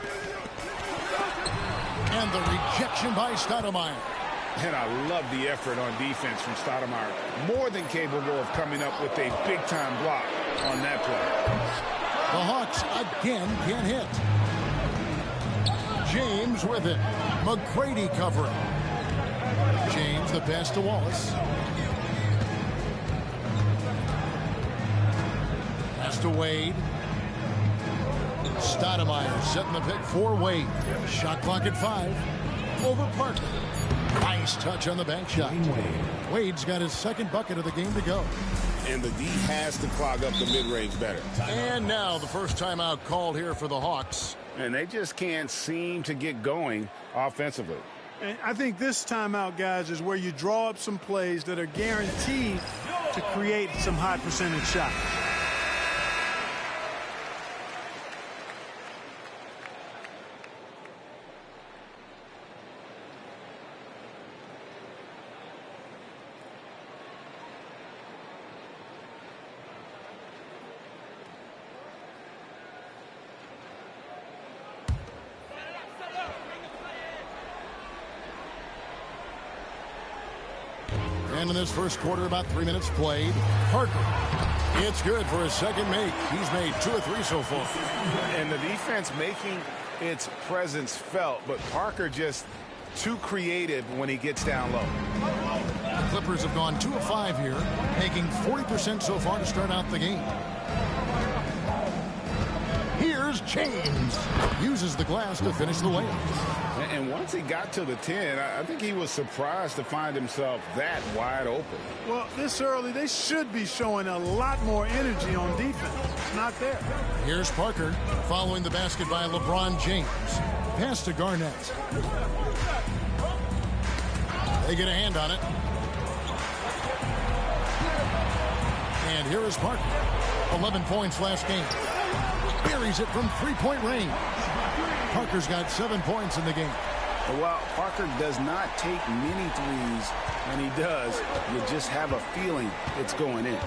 And the rejection by Stoudemire. And I love the effort on defense from Stoudemire. More than capable of coming up with a big-time block on that play. The Hawks again can't hit. James with it. McGrady covering. James, the pass to Wallace. Pass to Wade. Stoudemire setting the pick for Wade. Shot clock at 5. Over Parker. Nice touch on the bank shot. Wade's got his second bucket of the game to go. And the D has to clog up the mid-range better. And now the first timeout called here for the Hawks. And they just can't seem to get going offensively. And I think this timeout, guys, is where you draw up some plays that are guaranteed to create some high percentage shots. And in this first quarter, about 3 minutes played. Parker. It's good for his second make. He's made 2 or 3 so far. And the defense making its presence felt, but Parker just too creative when he gets down low. The Clippers have gone 2 of 5 here, making 40% so far to start out the game. Here's James. Uses the glass to finish the layup. And once he got to the 10, I think he was surprised to find himself that wide open. Well, this early, they should be showing a lot more energy on defense. It's not there. Here's Parker following the basket by LeBron James. Pass to Garnett. They get a hand on it. And here is Parker. 11 points last game. Buries it from three-point range. Parker's got 7 points in the game. Well, Parker does not take many threes. When he does, you just have a feeling it's going in.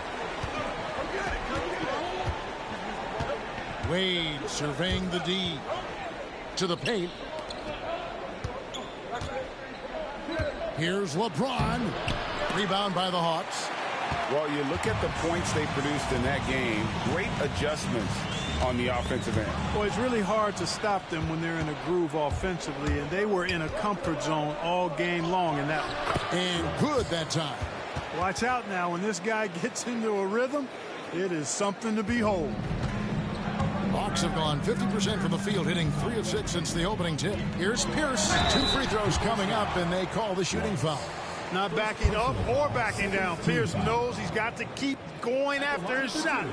Wade surveying the D. To the paint. Here's LeBron. Rebound by the Hawks. Well, you look at the points they produced in that game. Great adjustments on the offensive end. Well, it's really hard to stop them when they're in a groove offensively, and they were in a comfort zone all game long in that one. And good that time. Watch out now. When this guy gets into a rhythm, it is something to behold. Hawks have gone 50% from the field, hitting 3 of 6 since the opening tip. Here's Pierce. 2 free throws coming up, and they call the shooting foul. Not backing up or backing down. Pierce knows he's got to keep going after his shot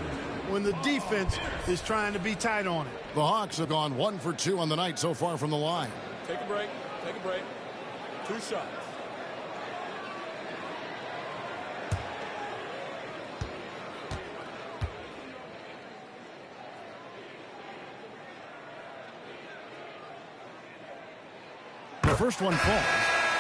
when the defense is trying to be tight on it. The Hawks have gone 1 for 2 on the night so far from the line. Take a break. Take a break. 2 shots. The first one falls.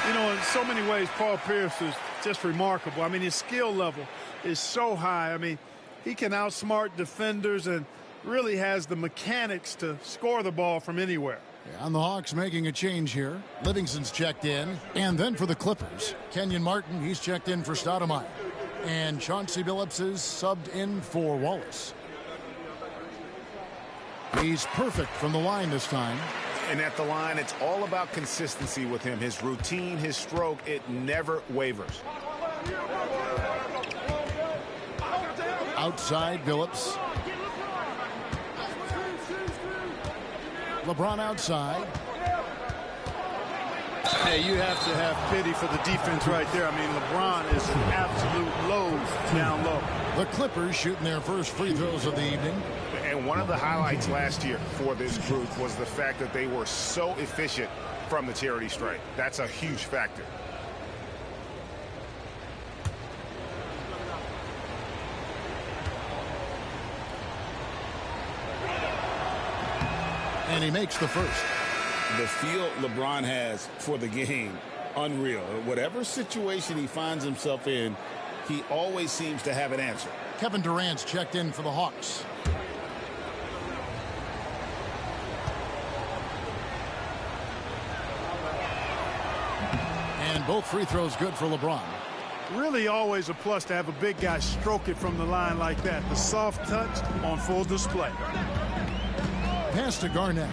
You know, in so many ways, Paul Pierce is just remarkable. I mean, his skill level is so high. I mean, he can outsmart defenders and really has the mechanics to score the ball from anywhere. Yeah, and the Hawks making a change here. Livingston's checked in. And then for the Clippers, Kenyon Martin, he's checked in for Stoudemire. And Chauncey Billups is subbed in for Wallace. He's perfect from the line this time. And at the line, it's all about consistency with him. His routine, his stroke, it never wavers. Outside, Billups. LeBron outside. Hey, you have to have pity for the defense right there. I mean, LeBron is an absolute load down low. The Clippers shooting their first free throws of the evening. And one of the highlights last year for this group was the fact that they were so efficient from the charity stripe. That's a huge factor. And he makes the first. The feel LeBron has for the game, unreal. Whatever situation he finds himself in, he always seems to have an answer. Kevin Durant's checked in for the Hawks. And both free throws good for LeBron. Really always a plus to have a big guy stroke it from the line like that. The soft touch on full display. Pass to Garnett.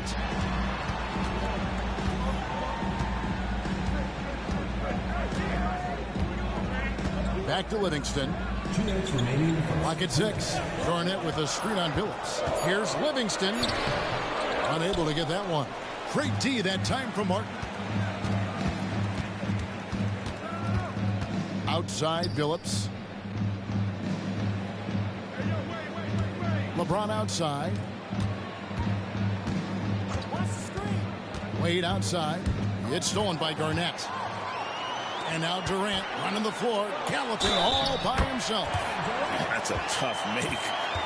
Back to Livingston. 2 minutes remaining. Clock at 6. Garnett with a screen on Billups. Here's Livingston. Unable to get that one. Great D that time from Martin. Outside, Billups. LeBron outside. Wade outside. It's stolen by Garnett. And now Durant running the floor, galloping all by himself. That's a tough make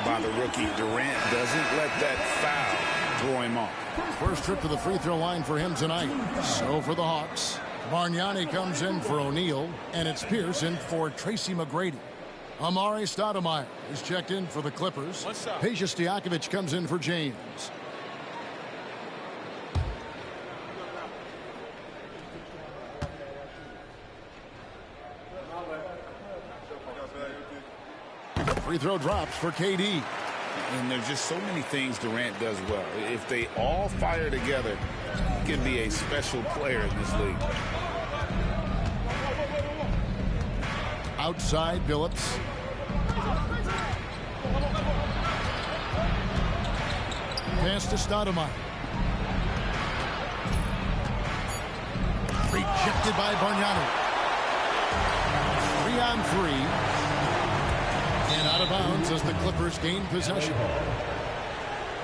by the rookie. Durant doesn't let that foul throw him off. First trip to the free throw line for him tonight. So for the Hawks, Bargnani comes in for O'Neal, and it's Pierce in for Tracy McGrady. Amari Stoudemire is checked in for the Clippers. Peja Stojakovic comes in for James. Free throw drops for KD. And there's just so many things Durant does well. If they all fire together, he can be a special player in this league. Outside, Billups. Pass to Stoudemire. Rejected by Bargnani. 3-on-3. And out of bounds as the Clippers gain possession.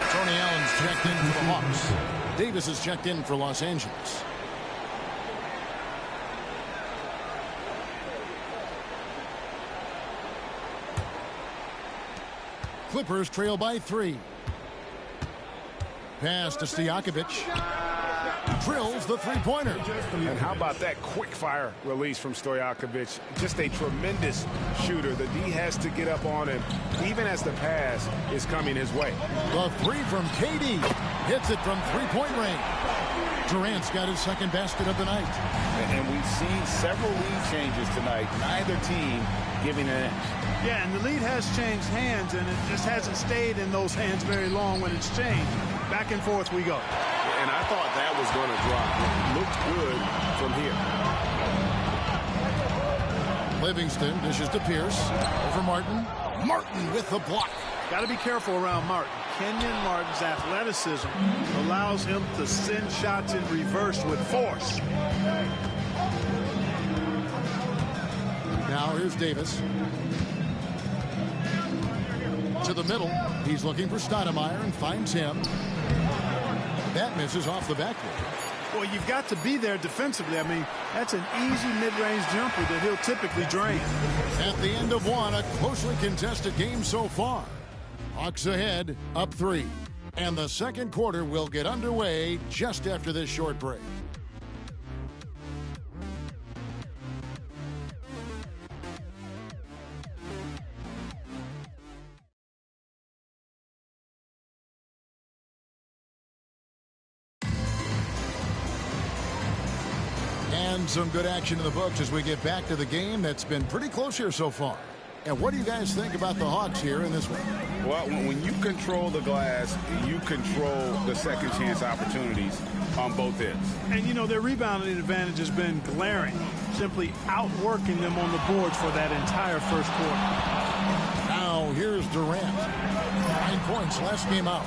Tony Allen's checked in for the Hawks. Davis is checked in for Los Angeles. Clippers trail by 3. Pass to Stojakovic. Drills the three-pointer. And how about that quick-fire release from Stojakovic? Just a tremendous shooter. The D has to get up on him, even as the pass is coming his way. The three from KD. Hits it from three-point range. Durant's got his second basket of the night. And we've seen several lead changes tonight. Neither team giving an inch. Yeah, and the lead has changed hands, and it just hasn't stayed in those hands very long when it's changed. Back and forth we go. And I thought that was going to drop. It looked good from here. Livingston dishes to Pierce. Over Martin. Martin with the block. Got to be careful around Martin. Kenyon Martin's athleticism allows him to send shots in reverse with force. Now here's Davis. To the middle. He's looking for Stoudemire and finds him. That misses off the backboard. Well, you've got to be there defensively. I mean, that's an easy mid-range jumper that he'll typically drain. At the end of one, a closely contested game so far. Hawks ahead, up 3. And the second quarter will get underway just after this short break. And some good action in the books as we get back to the game that's been pretty close here so far. And what do you guys think about the Hawks here in this one? Well, when you control the glass, you control the second chance opportunities on both ends. And, you know, their rebounding advantage has been glaring, simply outworking them on the boards for that entire first quarter. Now, here's Durant. 9 points last game out.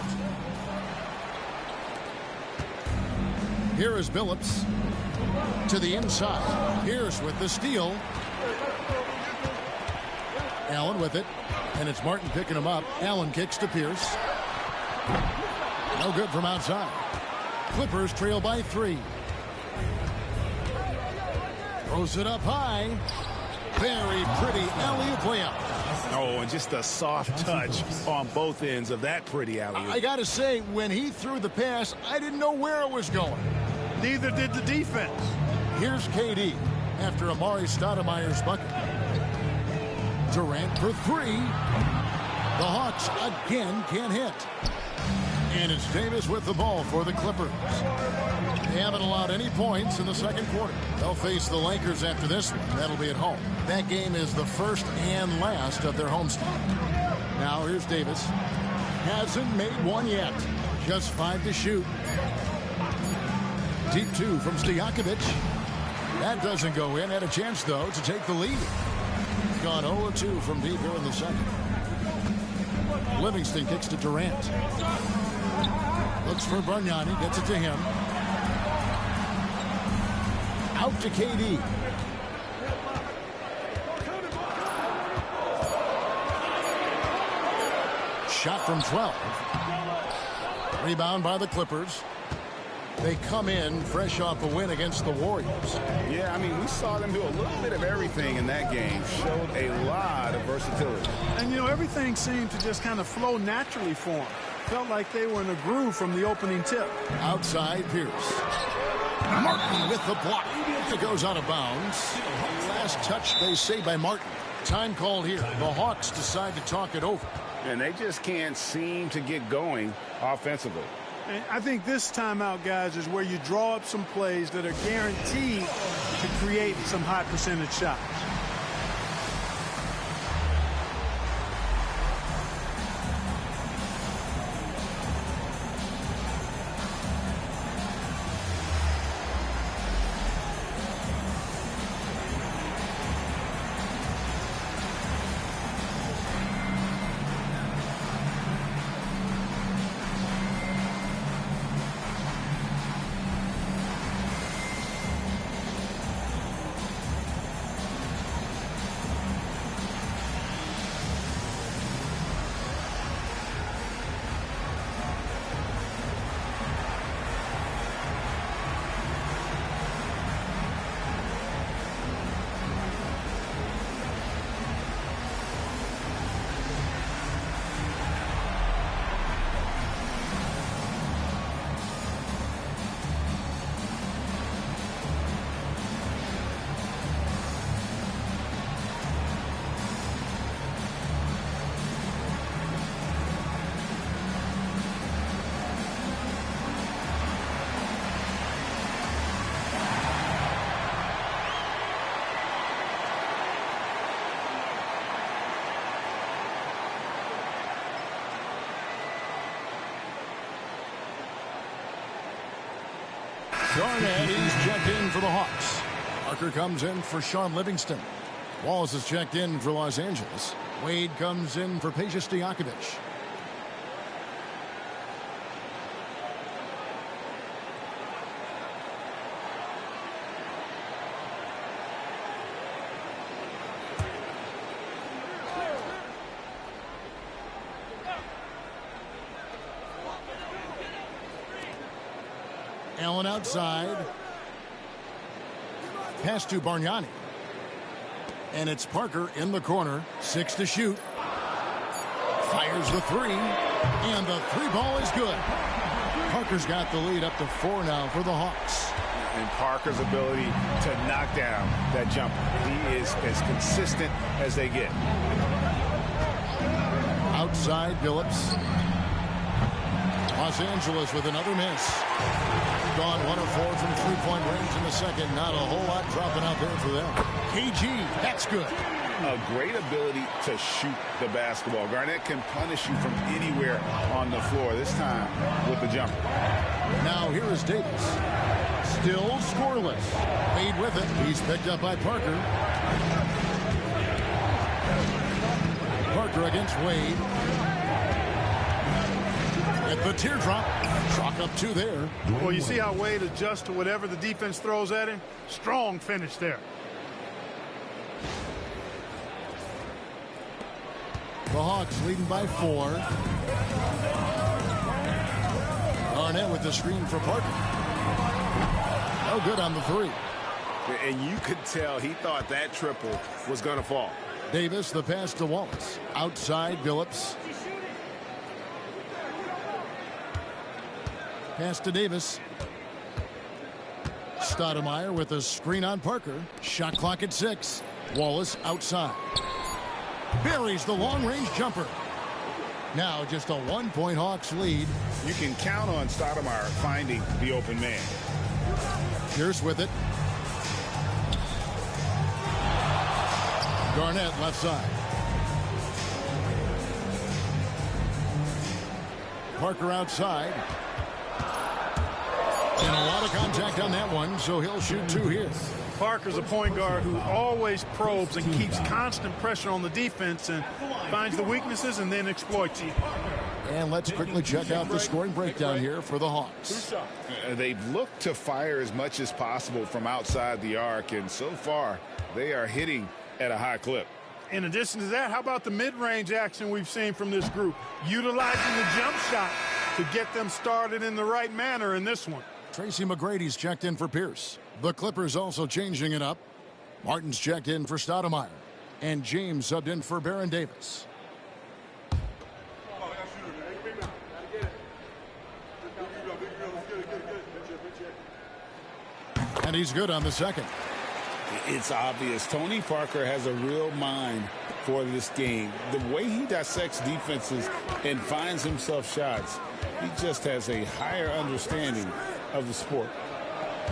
Here is Billups. To the inside. Pierce with the steal. Allen with it. And it's Martin picking him up. Allen kicks to Pierce. No good from outside. Clippers trail by 3. Throws it up high. Very pretty alley-oop layup. Oh, and just a soft touch on both ends of that pretty alley-oop. I got to say, when he threw the pass, I didn't know where it was going. Neither did the defense. Here's KD after Amari Stoudemire's bucket. Durant for 3. The Hawks again can't hit. And it's Davis with the ball for the Clippers. They haven't allowed any points in the second quarter. They'll face the Lakers after this one. That'll be at home. That game is the first and last of their homestand. Now here's Davis. Hasn't made one yet. Just 5 to shoot. Deep 2 from Stojakovic. That doesn't go in. Had a chance, though, to take the lead. Gone 0-2 from deep here in the second. Livingston kicks to Durant. Looks for Bargnani. Gets it to him. Out to KD. Shot from 12. Rebound by the Clippers. They come in fresh off a win against the Warriors. Yeah, I mean, we saw them do a little bit of everything in that game. Showed a lot of versatility. And, you know, everything seemed to just kind of flow naturally for them. Felt like they were in a groove from the opening tip. Outside, Pierce. Martin with the block. It goes out of bounds. Last touch, they say, by Martin. Time called here. The Hawks decide to talk it over. And they just can't seem to get going offensively. And I think this timeout, guys, is where you draw up some plays that are guaranteed to create some high percentage shots. Garnett, he's checked in for the Hawks. Parker comes in for Sean Livingston. Wallace is checked in for Los Angeles. Wade comes in for Peja Stojakovic. Allen outside. Pass to Bargnani. And it's Parker in the corner. 6 to shoot. Fires the 3. And the 3 ball is good. Parker's got the lead up to 4 now for the Hawks. And Parker's ability to knock down that jumper. He is as consistent as they get. Outside Billups. Los Angeles with another miss. Gone 1 of 4 from three-point range in the second. Not a whole lot dropping out there for them. KG, that's good. A great ability to shoot the basketball. Garnett can punish you from anywhere on the floor, this time with the jumper. Now here is Davis. Still scoreless. Wade with it. He's picked up by Parker. Parker against Wade. At the teardrop. Chalk up 2 there. Well, you see how Wade adjusts to whatever the defense throws at him? Strong finish there. The Hawks leading by 4. Garnett with the screen for Parker. No good on the 3. And you could tell he thought that triple was going to fall. Davis, the pass to Wallace. Outside Billups. Pass to Davis. Stoudemire with a screen on Parker. Shot clock at 6. Wallace outside. Buries the long-range jumper. Now just a 1-point Hawks lead. You can count on Stoudemire finding the open man. Pierce with it. Garnett left side. Parker outside. And a lot of contact on that one, so he'll shoot 2 here. Parker's a point guard who always probes and keeps constant pressure on the defense and finds the weaknesses and then exploits it. And let's quickly check out the scoring breakdown here for the Hawks. They've looked to fire as much as possible from outside the arc, and so far they are hitting at a high clip. In addition to that, how about the mid-range action we've seen from this group? Utilizing the jump shot to get them started in the right manner in this one. Tracy McGrady's checked in for Pierce. The Clippers also changing it up. Martin's checked in for Stoudemire. And James subbed in for Baron Davis. And he's good on the second. It's obvious Tony Parker has a real mind for this game. The way he dissects defenses and finds himself shots, he just has a higher understanding of the sport.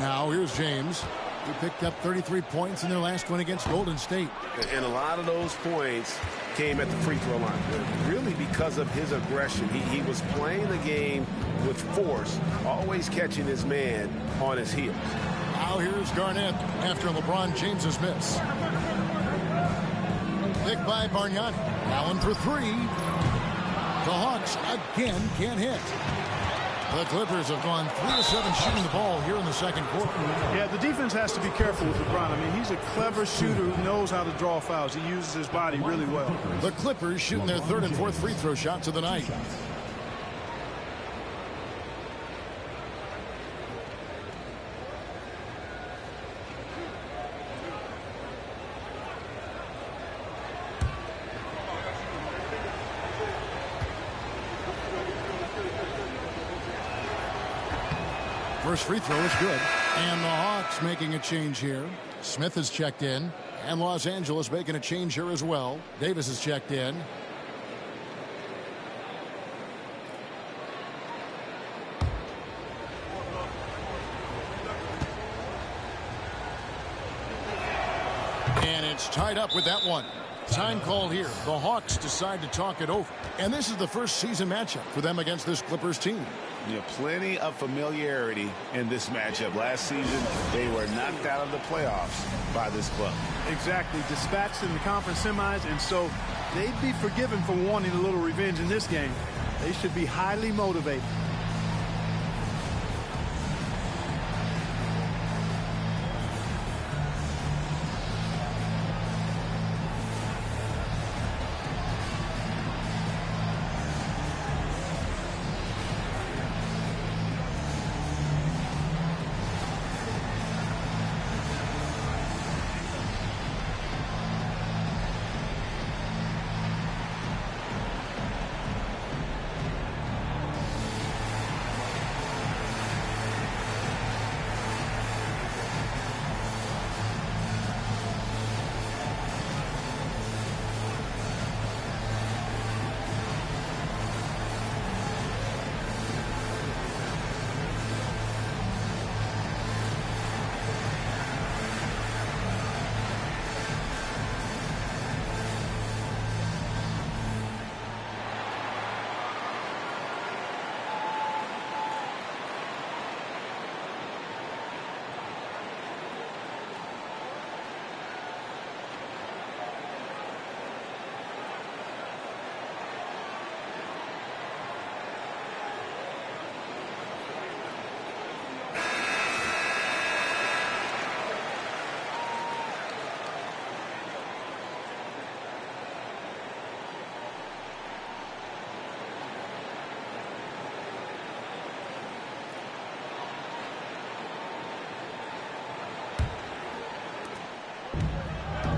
Now here's James. He picked up 33 points in their last one against Golden State. And a lot of those points came at the free throw line, really because of his aggression. He was playing the game with force, always catching his man on his heels. Now here's Garnett after LeBron James's miss. Picked by Bargnani. Allen for 3. The Hawks again can't hit. The Clippers have gone 3 of 7 shooting the ball here in the second quarter. Yeah, the defense has to be careful with LeBron. I mean, he's a clever shooter who knows how to draw fouls. He uses his body really well. The Clippers shooting their 3rd and 4th free throw shots of the night. First free throw is good. And the Hawks making a change here. Smith has checked in. And Los Angeles making a change here as well. Davis has checked in. And it's tied up with that one. Time call here. The Hawks decide to talk it over. And this is the first season matchup for them against this Clippers team. Plenty of familiarity in this matchup. Last season, they were knocked out of the playoffs by this club. Exactly. Dispatched in the conference semis, and so they'd be forgiven for wanting a little revenge in this game. They should be highly motivated.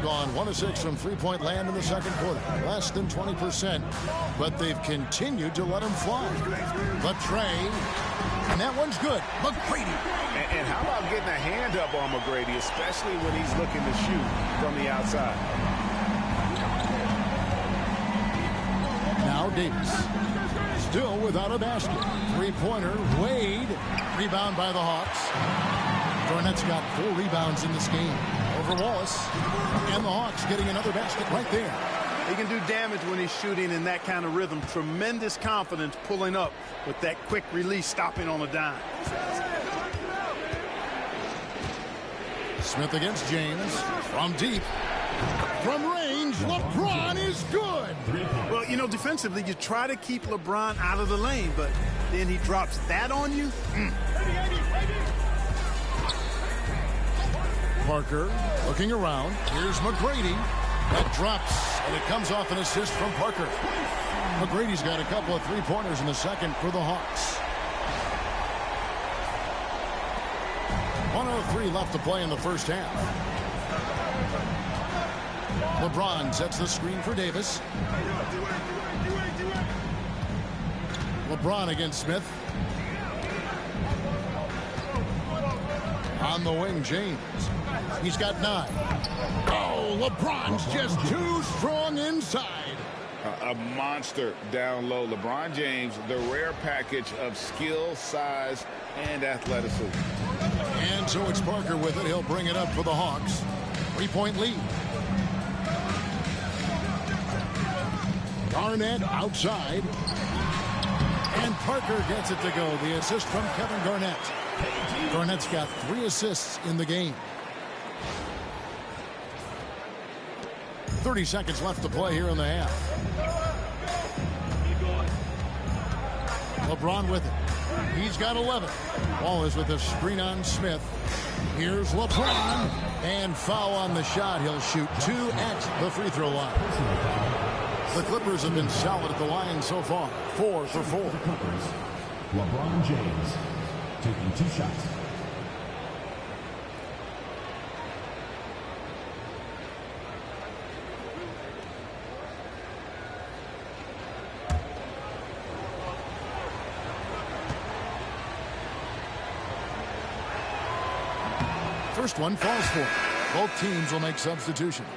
Gone 1 of 6 from three-point land in the second quarter. Less than 20%, but they've continued to let him fly. Trey, and that one's good. McGrady. And how about getting a hand up on McGrady, especially when he's looking to shoot from the outside? Now Davis. Still without a basket. Three-pointer. Wade. Rebound by the Hawks. Garnett's got 4 rebounds in this game over Wallace. And the Hawks getting another basket right there. He can do damage when he's shooting in that kind of rhythm. Tremendous confidence pulling up with that quick release, stopping on a dime. Smith against James. From deep. From range, LeBron is good. Well, defensively, you try to keep LeBron out of the lane, but then he drops that on you. Parker looking around. Here's McGrady. That drops, and it comes off an assist from Parker. McGrady's got a couple of three-pointers in the second for the Hawks. 1:03 left to play in the first half. LeBron sets the screen for Davis. LeBron against Smith. On the wing, James. He's got 9. Oh, LeBron's just too strong inside. A monster down low. LeBron James, the rare package of skill, size, and athleticism. And so it's Parker with it. He'll bring it up for the Hawks. 3-point lead. Garnett outside. And Parker gets it to go. The assist from Kevin Garnett. Garnett's got 3 assists in the game. 30 seconds left to play here in the half. LeBron with it. He's got 11. Wallace with a screen on Smith. Here's LeBron. And foul on the shot. He'll shoot 2 at the free throw line. The Clippers have been solid at the line so far. 4 for 4. LeBron James taking 2 shots. First one falls for. Both teams will make substitutions.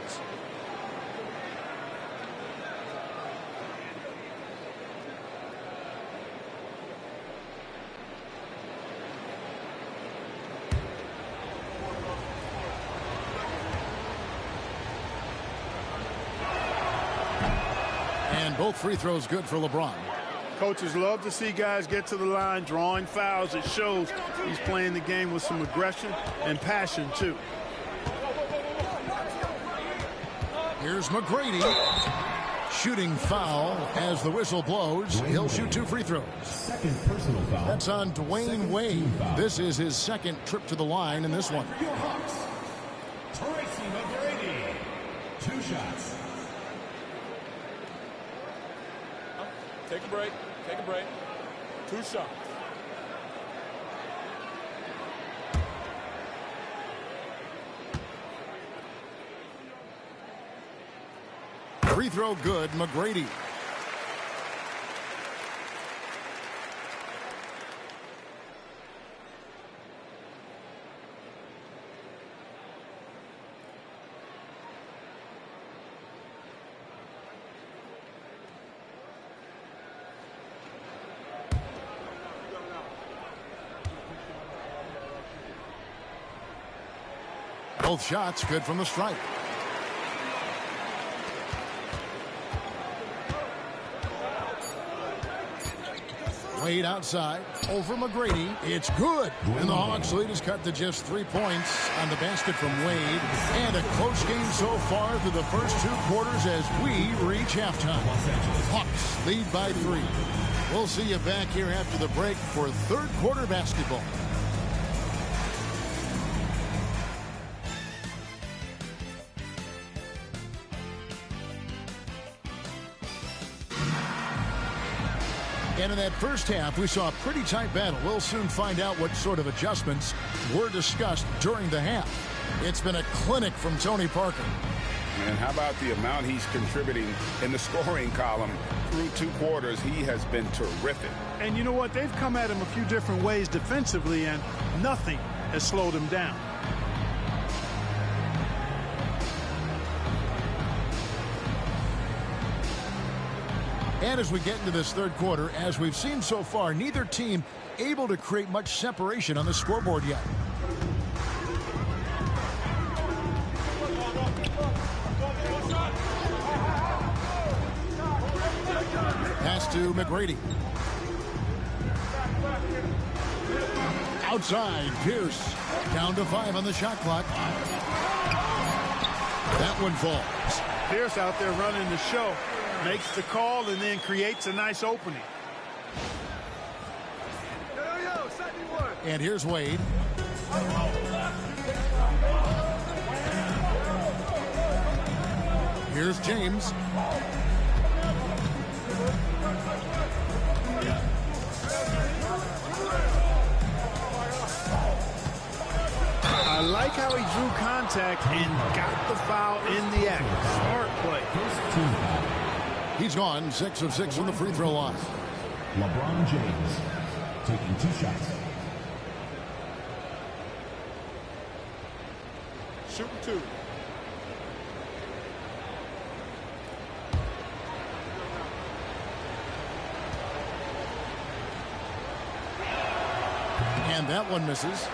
And both free throws good for LeBron. Coaches love to see guys get to the line, drawing fouls. It shows he's playing the game with some aggression and passion, too. Here's McGrady. Shooting foul as the whistle blows. He'll shoot 2 free throws. Second personal foul. That's on Dwayne Wade. This is his second trip to the line in this one. Your Hawks, Tracy McGrady. 2 shots. Take a break. Take a break. 2 shots. Free throw good, McGrady. Both shots good from the stripe. Wade outside, over McGrady. It's good. And the Hawks lead is cut to just 3 points on the basket from Wade. And a close game so far through the first 2 quarters as we reach halftime. Hawks lead by 3. We'll see you back here after the break for third quarter basketball. And in that first half, we saw a pretty tight battle. We'll soon find out what sort of adjustments were discussed during the half. It's been a clinic from Tony Parker. And how about the amount he's contributing in the scoring column through 2 quarters? He has been terrific. And you know what? They've come at him a few different ways defensively, and nothing has slowed him down. And as we get into this third quarter, as we've seen so far, neither team able to create much separation on the scoreboard yet. Pass to McGrady. Outside, Pierce. Down to 5 on the shot clock. That one falls. Pierce out there running the show. Makes the call and then creates a nice opening. And here's Wade. Here's James. I like how he drew contact and got the foul in the act. Smart play. He's gone 6 of 6 from the free throw line. LeBron James taking 2 shots. Shooting 2. And that one misses.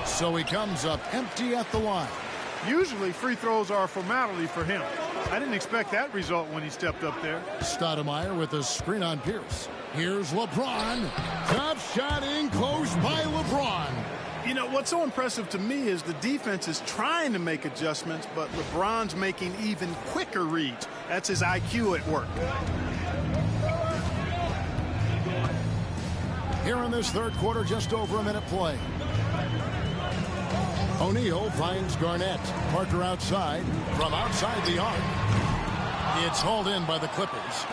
So he comes up empty at the line. Usually free throws are a formality for him. I didn't expect that result when he stepped up there. Stoudemire with a screen on Pierce. Here's LeBron. Top shot in close by LeBron. You know, what's so impressive to me is the defense is trying to make adjustments, but LeBron's making even quicker reads. That's his IQ at work. Here in this third quarter, just over a minute play. O'Neal finds Garnett. Parker outside. From outside the arc. It's hauled in by the Clippers.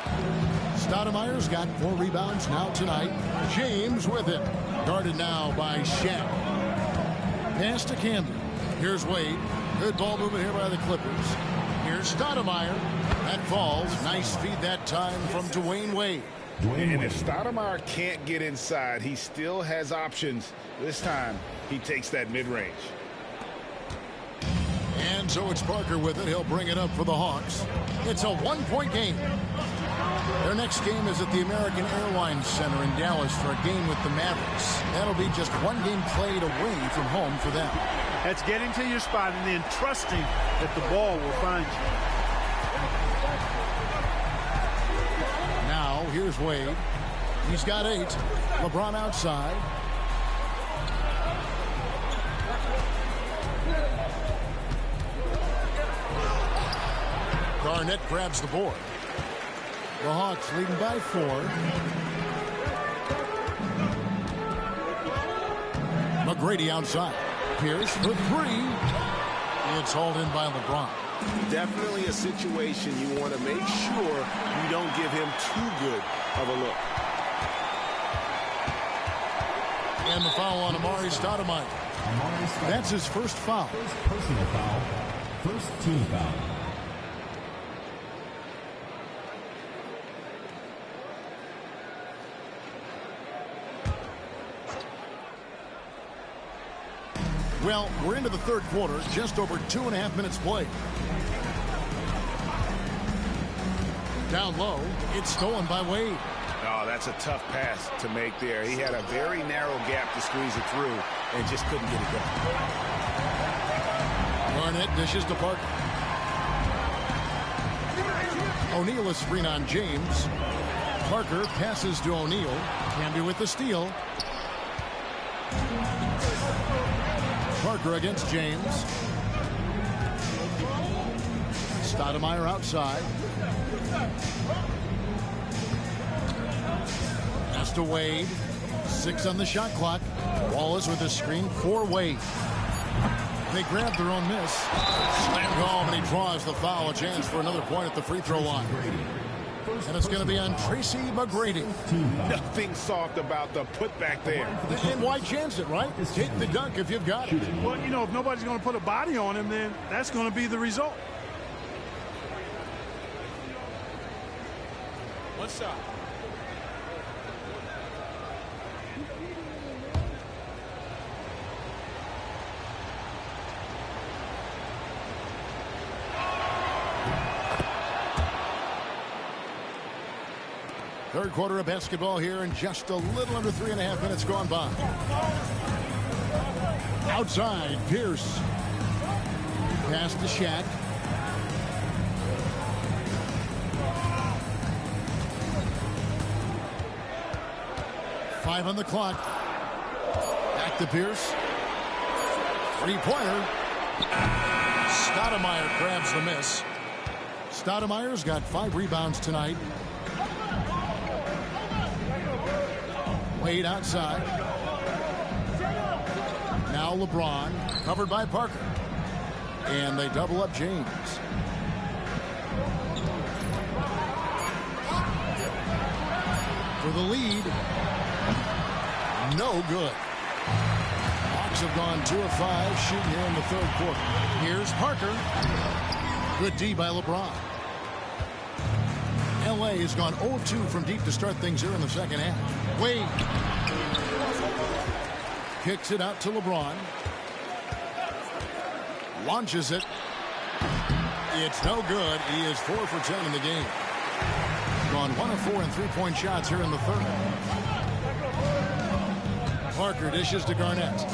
Stoudemire's got 4 rebounds now tonight. James with him. Guarded now by Shaq. Pass to Camden. Here's Wade. Good ball movement here by the Clippers. Here's Stoudemire. That falls. Nice feed that time from Dwayne Wade. And if Stoudemire can't get inside, he still has options. This time, he takes that mid-range. And And so it's Parker with it. He'll bring it up for the Hawks. It's a one-point game. Their next game is at the American Airlines Center in Dallas for a game with the Mavericks. That'll be just one game played away from home for them. That's getting to your spot and then trusting that the ball will find you. Now, here's Wade. He's got 8. LeBron outside. Garnett grabs the board. The Hawks leading by 4. McGrady outside. Pierce for 3. It's hauled in by LeBron. Definitely a situation you want to make sure you don't give him too good of a look. And the foul on Amari Stoudemire. That's his first foul. First personal foul. First team foul. Well, we're into the third quarter, just over 2.5 minutes played. Down low, it's stolen by Wade. Oh, that's a tough pass to make there. He had a very narrow gap to squeeze it through and just couldn't get it done. Garnett dishes to Parker. O'Neal is screen on James. Parker passes to O'Neal. Camby with the steal. Parker against James. Stoudemire outside. Pass to Wade. 6 on the shot clock. Wallace with a screen for Wade. They grab their own miss. Slam home, and he draws the foul. A chance for another point at the free throw line. And it's going to be on Tracy McGrady. Nothing soft about the putback there. And why chance it, right? Take the dunk if you've got it. Well, you know, if nobody's going to put a body on him, then that's going to be the result. One shot. Third quarter of basketball here, and just a little under 3.5 minutes gone by. Outside, Pierce. Pass to Shaq. Five on the clock. Back to Pierce. Three-pointer. Stoudemire grabs the miss. Stoudemire's got 5 rebounds tonight. Wade outside. Now LeBron, covered by Parker. And they double up James. For the lead. No good. Hawks have gone 2 of 5 shooting here in the third quarter. Here's Parker. Good D by LeBron. LA has gone 0-2 from deep to start things here in the second half. Wade kicks it out to LeBron. Launches it. It's no good. He is 4 for 10 in the game. Gone 1 of 4 in 3-point shots here in the third. Parker dishes to Garnett.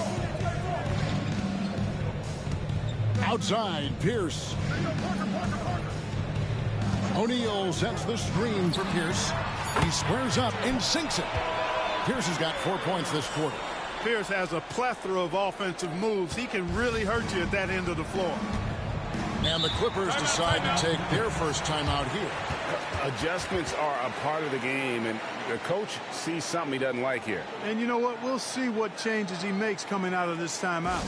Outside, Pierce. O'Neal sets the screen for Pierce. He squares up and sinks it. Pierce has got 4 points this quarter. Pierce has a plethora of offensive moves. He can really hurt you at that end of the floor. And the Clippers decide to take their first timeout here. Adjustments are a part of the game, and the coach sees something he doesn't like here. And you know what? We'll see what changes he makes coming out of this timeout.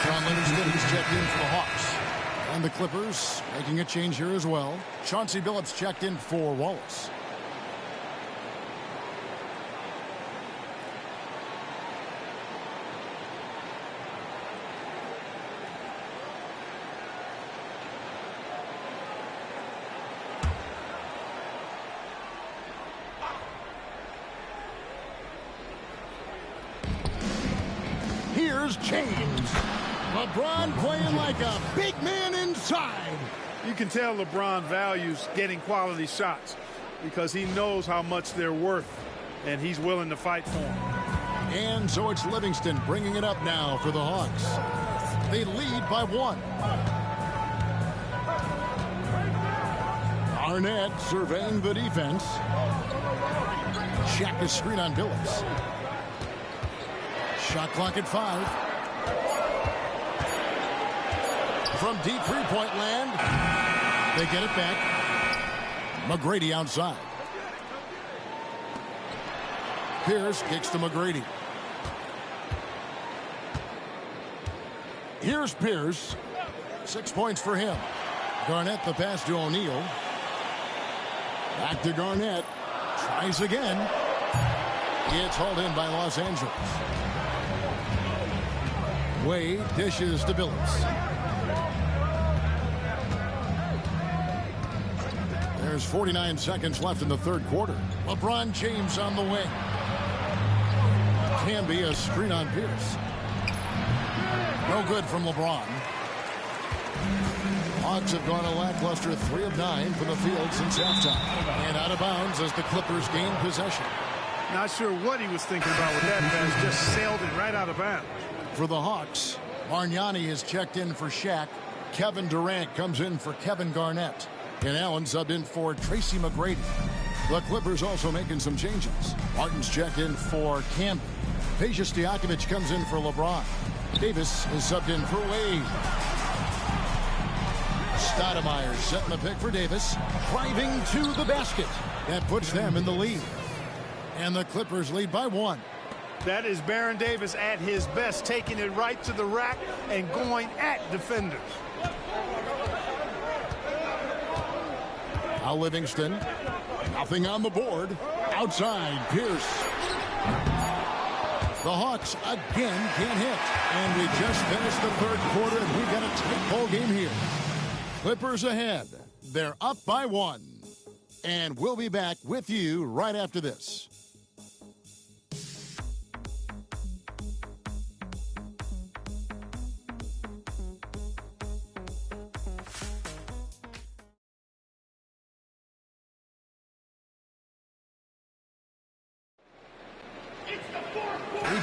Sean Livingston, he's checked in for the Hawks. And the Clippers making a change here as well. Chauncey Billups checked in for Wallace. Here's James. LeBron playing like a big man inside. You can tell LeBron values getting quality shots because he knows how much they're worth, and he's willing to fight for them. And so it's Livingston bringing it up now for the Hawks. They lead by 1. Arnett surveying the defense. Shaq is screen on Billups. Shot clock at 5. From deep three-point land, they get it back. McGrady outside. Pierce kicks to McGrady. Here's Pierce. 6 points for him. Garnett the pass to O'Neal. Back to Garnett. Tries again. It's hauled in by Los Angeles. Wade dishes to Billups. There's 49 seconds left in the third quarter. LeBron James on the wing. Can be a screen on Pierce. No good from LeBron. Hawks have gone a lackluster 3 of 9 from the field since halftime. And out of bounds as the Clippers gain possession. Not sure what he was thinking about with that pass. Just sailed it right out of bounds. For the Hawks, Bargnani is checked in for Shaq. Kevin Durant comes in for Kevin Garnett. And Allen subbed in for Tracy McGrady. The Clippers also making some changes. Martin's checked in for Camby. Peja Stojakovic comes in for LeBron. Davis is subbed in for Wade. Stoudemire setting the pick for Davis. Driving to the basket. That puts them in the lead. And the Clippers lead by 1. That is Baron Davis at his best, taking it right to the rack and going at defenders. Now Livingston. Nothing on the board. Outside, Pierce. The Hawks again can't hit. And we just finished the third quarter, and we've got a tight ball game here. Clippers ahead. They're up by 1. And we'll be back with you right after this.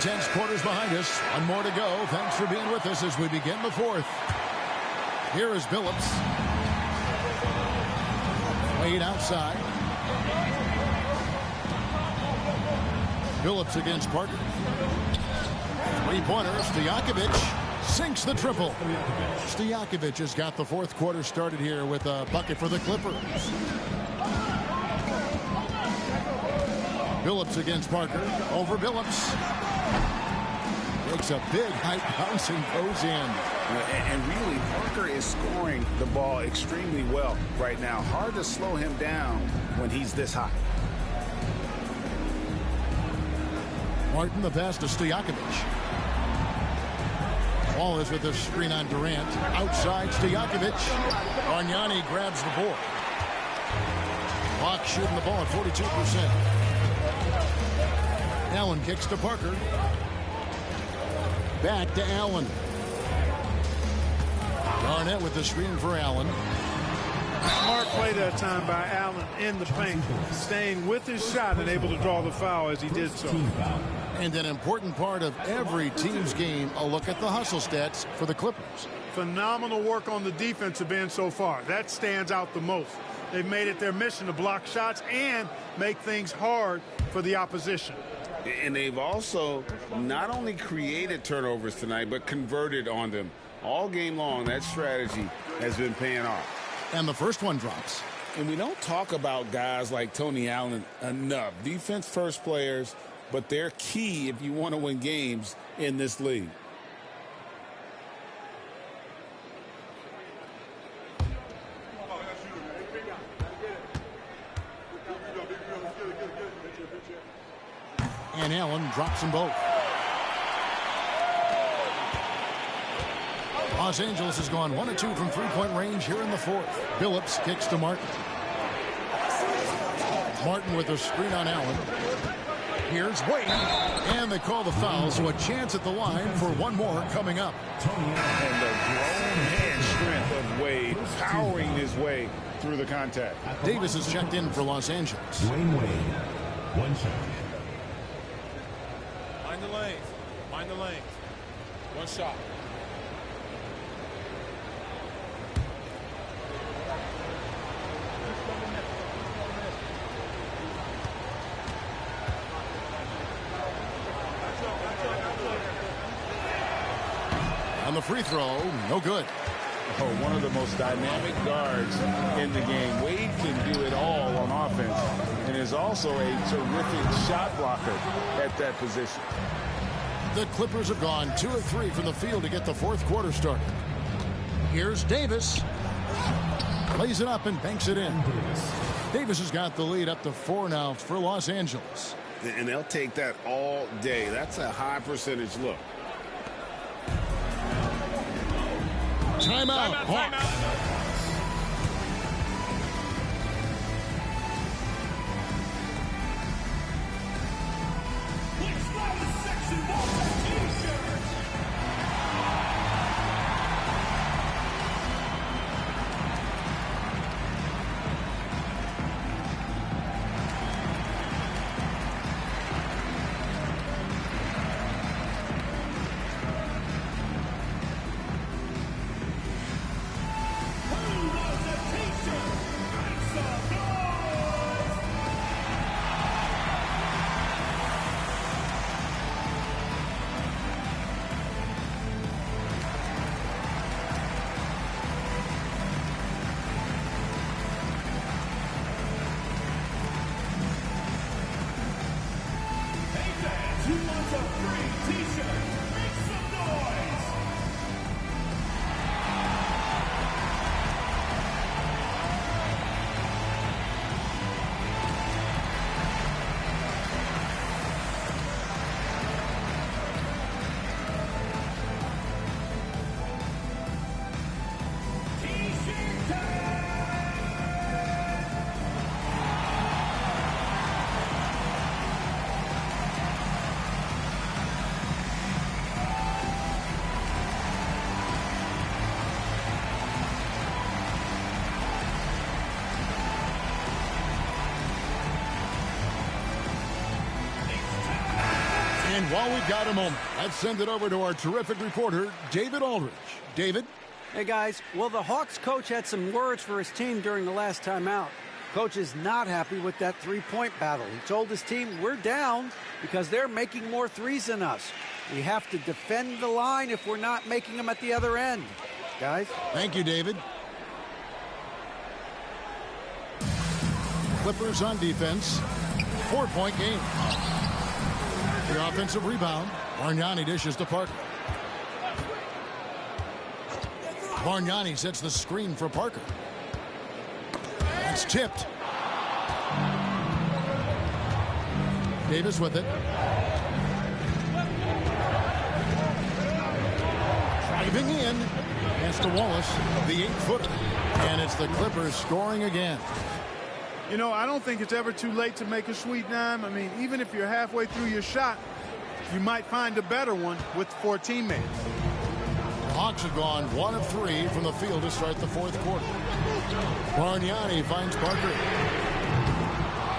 Tense quarters behind us. One more to go. Thanks for being with us as we begin the fourth. Here is Billups. Wade outside. Billups against Parker. Three-pointer. Stojakovic sinks the triple. Stojakovic has got the fourth quarter started here with a bucket for the Clippers. Billups against Parker. Over Billups. Makes a big high bounce and goes in. And really, Parker is scoring the ball extremely well right now. Hard to slow him down when he's this high. Martin the pass to Stojakovic. Wallace with a screen on Durant. Outside Stojakovic. Bargnani grabs the board. Hawks shooting the ball at 42%. Allen kicks to Parker. Back to Allen. Garnett with the screen for Allen. Smart play that time by Allen in the paint, staying with his shot and able to draw the foul as he did so. And an important part of every team's game, a look at the hustle stats for the Clippers. Phenomenal work on the defensive end so far. That stands out the most. They've made it their mission to block shots and make things hard for the opposition. And they've also not only created turnovers tonight, but converted on them. All game long, that strategy has been paying off. And the first one drops. And we don't talk about guys like Tony Allen enough. Defense-first players, but they're key if you want to win games in this league. And Allen drops them both. Los Angeles has gone 1 of 2 from three-point range here in the fourth. Billups kicks to Martin. Martin with a screen on Allen. Here's Wade. And they call the foul, so a chance at the line for one more coming up. And the grown hand strength of Wade powering his way through the contact. Davis is checked in for Los Angeles. Dwayne Wade, one shot. Mind the lanes. Mind the lanes. One shot. On the free throw, no good. Oh, one of the most dynamic guards in the game. Wade can do it all on offense and is also a terrific shot blocker at that position. The Clippers have gone 2 of 3 from the field to get the fourth quarter started. Here's Davis. Plays it up and banks it in. Davis has got the lead up to 4 now for Los Angeles. And they'll take that all day. That's a high percentage look. Timeout. And while we've got a moment, let's send it over to our terrific reporter, David Aldridge. David? Hey, guys. Well, the Hawks coach had some words for his team during the last timeout. Coach is not happy with that three-point battle. He told his team, we're down because they're making more threes than us. We have to defend the line if we're not making them at the other end. Guys? Thank you, David. Clippers on defense. 4-point game. The offensive rebound. Bargnani dishes to Parker. Bargnani sets the screen for Parker. It's tipped. Davis with it. Driving in. Pass to Wallace, the 8-footer. And it's the Clippers scoring again. You know, I don't think it's ever too late to make a sweet dime. I mean, even if you're halfway through your shot, you might find a better one with 4 teammates. The Hawks have gone 1 of 3 from the field to start the fourth quarter. Bargnani finds Parker.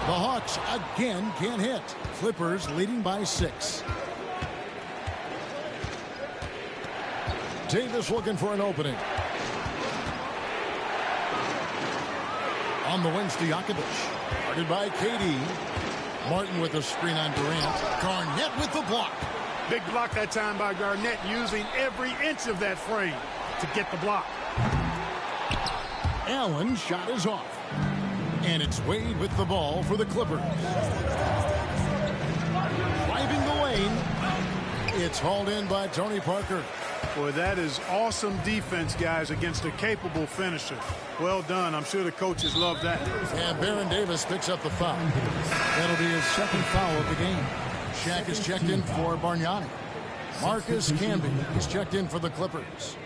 The Hawks again can't hit. Clippers leading by 6. Davis looking for an opening. On the wing, Stojakovic. Guarded by KD. Martin with a screen on Durant. Garnett with the block. Big block that time by Garnett, using every inch of that frame to get the block. Allen's shot is off. And it's Wade with the ball for the Clippers. Driving the lane. It's hauled in by Tony Parker. Boy, that is awesome defense, guys, against a capable finisher. Well done. I'm sure the coaches love that. And Baron Davis picks up the foul. That'll be his second foul of the game. Shaq is checked in for Bargnani. Marcus Camby is checked in for the Clippers.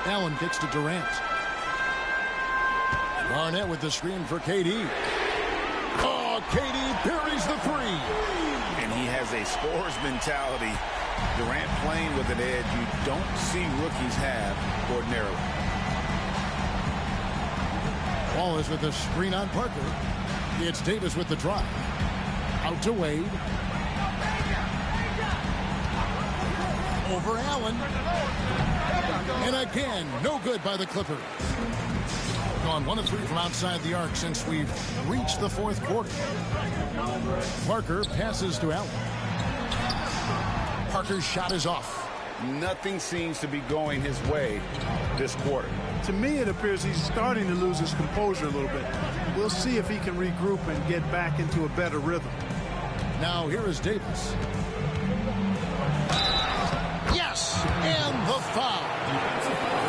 Allen kicks to Durant. Garnett with the screen for KD. Oh, KD buries the three. And he has a scorer's mentality. Durant playing with an edge you don't see rookies have ordinarily. Wallace with the screen on Parker. It's Davis with the drive. Out to Wade. Over Allen. And again, no good by the Clippers. Gone 1 of 3 from outside the arc since we've reached the fourth quarter. Parker passes to Allen. Parker's shot is off. Nothing seems to be going his way this quarter. To me, it appears he's starting to lose his composure a little bit. We'll see if he can regroup and get back into a better rhythm. Now here is Davis. Yes, and the foul.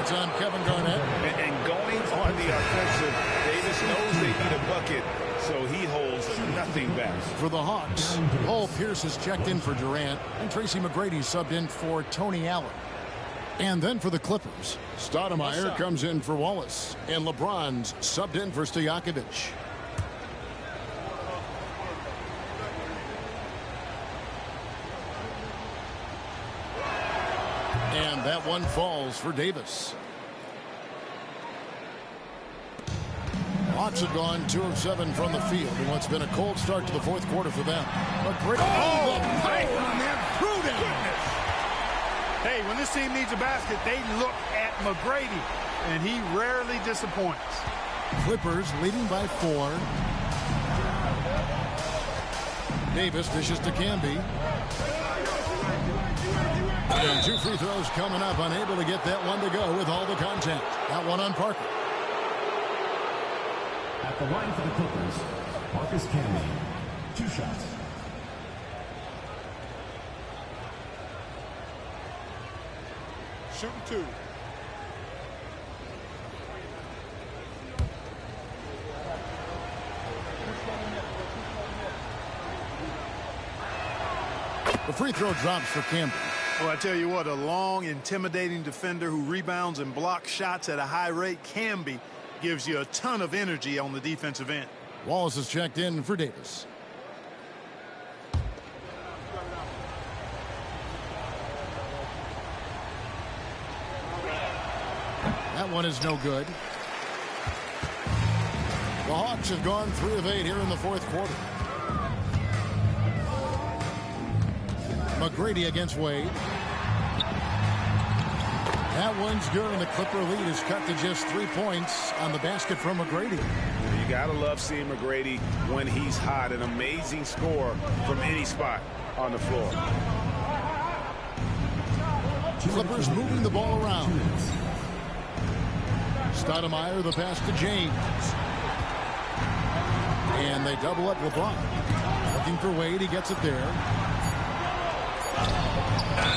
It's on Kevin Garnett. And going on the offensive, Davis knows they need a bucket, so he holds nothing back. For the Hawks, Paul Pierce is checked in for Durant, and Tracy McGrady subbed in for Tony Allen. And then for the Clippers, Stoudemire comes in for Wallace, and LeBron's subbed in for Stojakovic. And that one falls for Davis. Hawks have gone 2 of 7 from the field in what's been a cold start to the fourth quarter for them. But great the power on that threw down. Hey, when this team needs a basket, they look at McGrady, and he rarely disappoints. Clippers leading by 4. Davis dishes to Camby. And 2 free throws coming up, unable to get that one to go with all the contact. That one on Parker. At the line for the Clippers, Marcus Camby. 2 shots. Shooting 2. The free throw drops for Camby. Well, I tell you what, a long, intimidating defender who rebounds and blocks shots at a high rate, Camby, gives you a ton of energy on the defensive end. Wallace is checked in for Davis. That one is no good. The Hawks have gone 3 of 8 here in the fourth quarter. McGrady against Wade. That one's good, and the Clipper lead is cut to just 3 points on the basket from McGrady. You gotta love seeing McGrady when he's hot. An amazing score from any spot on the floor. Clippers moving the ball around. Stoudemire, the pass to James. And they double up LeBron. Looking for Wade, he gets it there.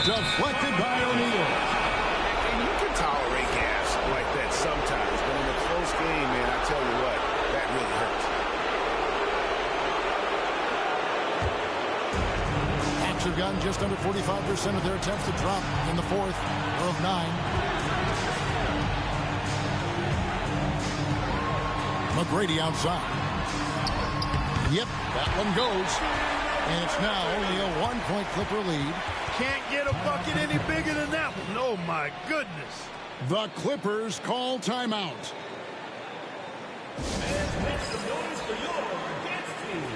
Deflected by O'Neal. And you can tolerate gas like that sometimes, but in a close game, man, I tell you what, that really hurts. Hawks have gotten just under 45% of their attempts to drop in the fourth of 9. McGrady outside. Yep, that one goes. And it's now only a 1-point Clipper lead. Can't get a bucket any bigger than that one. Oh, my goodness. The Clippers call timeout. And make some noise for your dance team.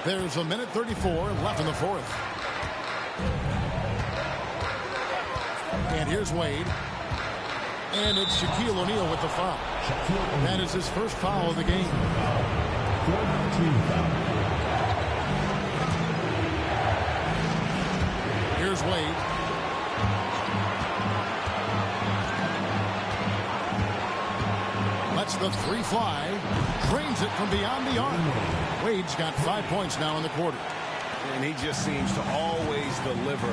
There's a minute 34 left in the fourth. And here's Wade. And it's Shaquille O'Neal with the foul. That is his first foul of the game. Here's Wade. Lets the three fly. Drains it from beyond the arc. Wade's got 5 points now in the quarter. And he just seems to always deliver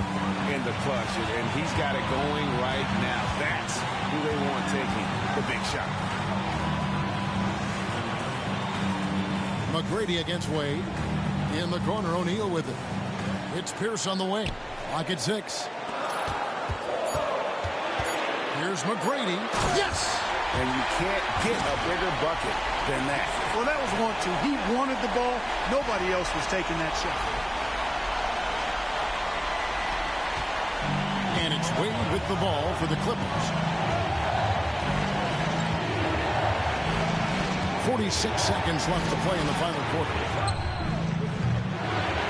in the clutch. And he's got it going right now. That's who they want taking the big shot. McGrady against Wade. In the corner, O'Neal with it. It's Pierce on the wing. Lock at 6. Here's McGrady. Yes! And you can't get a bigger bucket than that. Well, that was 1-2. He wanted the ball. Nobody else was taking that shot. And it's Wade with the ball for the Clippers. 46 seconds left to play in the final quarter.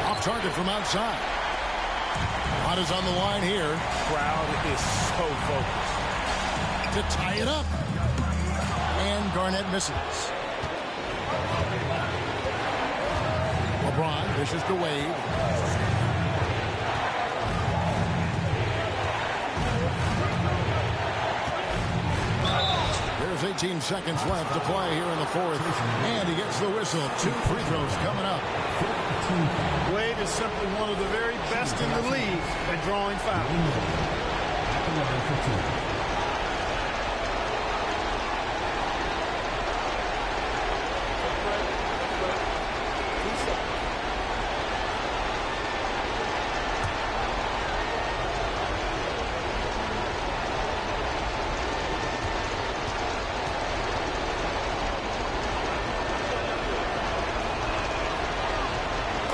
Off target from outside. Lot is on the line here. Crowd is so focused. To tie it up. And Garnett misses. LeBron dishes to Wade. There's 18 seconds left to play here in the fourth. And he gets the whistle. 2 free throws coming up. Wade is simply one of the very best in the league at drawing fouls.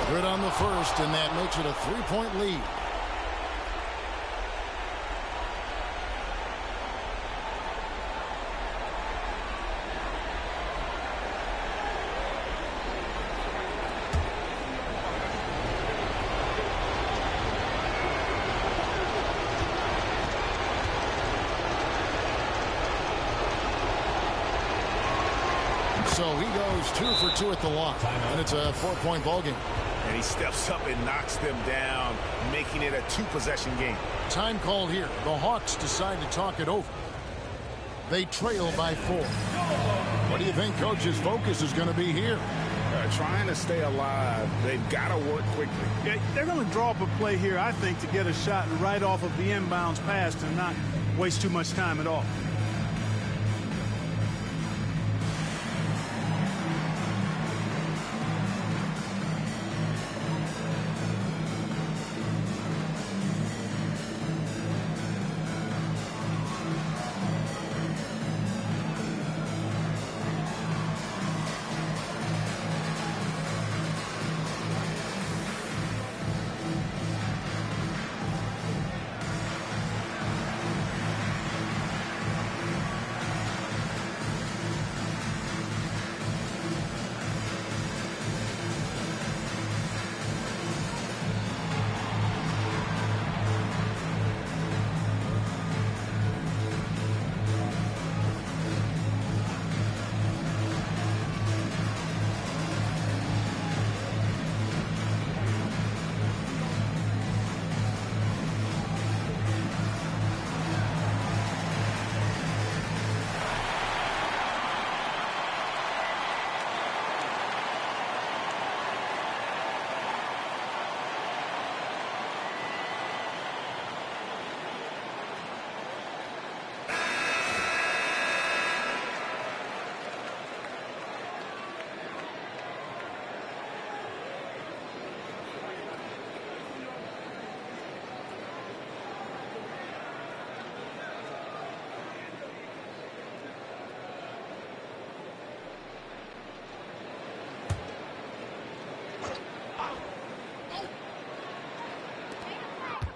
Good on the first, and that makes it a 3-point lead. So he goes 2 for 2 at the line, and it's a 4-point ball game. And he steps up and knocks them down, making it a 2-possession game. Time called here. The Hawks decide to talk it over. They trail by 4. What do you think coach's focus is going to be here? Trying to stay alive. They've got to work quickly. Yeah, they're going to draw up a play here, I think, to get a shot right off of the inbounds pass and not waste too much time at all.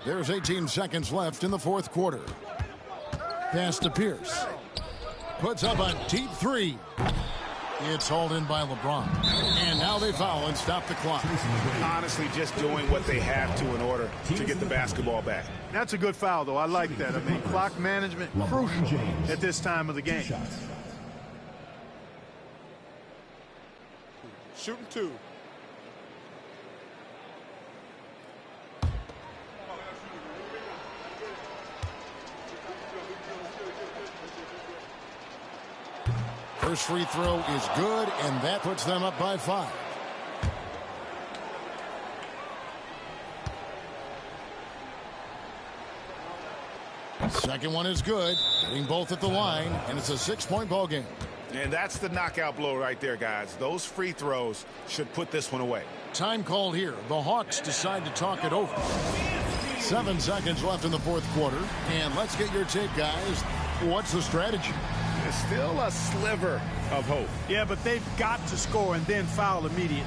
There's 18 seconds left in the fourth quarter. Pass to Pierce. Puts up a deep 3. It's hauled in by LeBron. And now Now they foul and stop the clock. Honestly, just doing what they have to in order to get the basketball back. That's a good foul, though. I like that. I mean, clock management, crucial at this time of the game. Shooting 2. First free throw is good, and that puts them up by 5. Second one is good, getting both at the line, and it's a 6-point ball game. And that's the knockout blow right there, guys. Those free throws should put this one away. Time called here. The Hawks decide to talk it over. 7 seconds left in the fourth quarter, and let's get your take, guys. What's the strategy? There's still a sliver of hope. Yeah, but they've got to score and then foul immediately.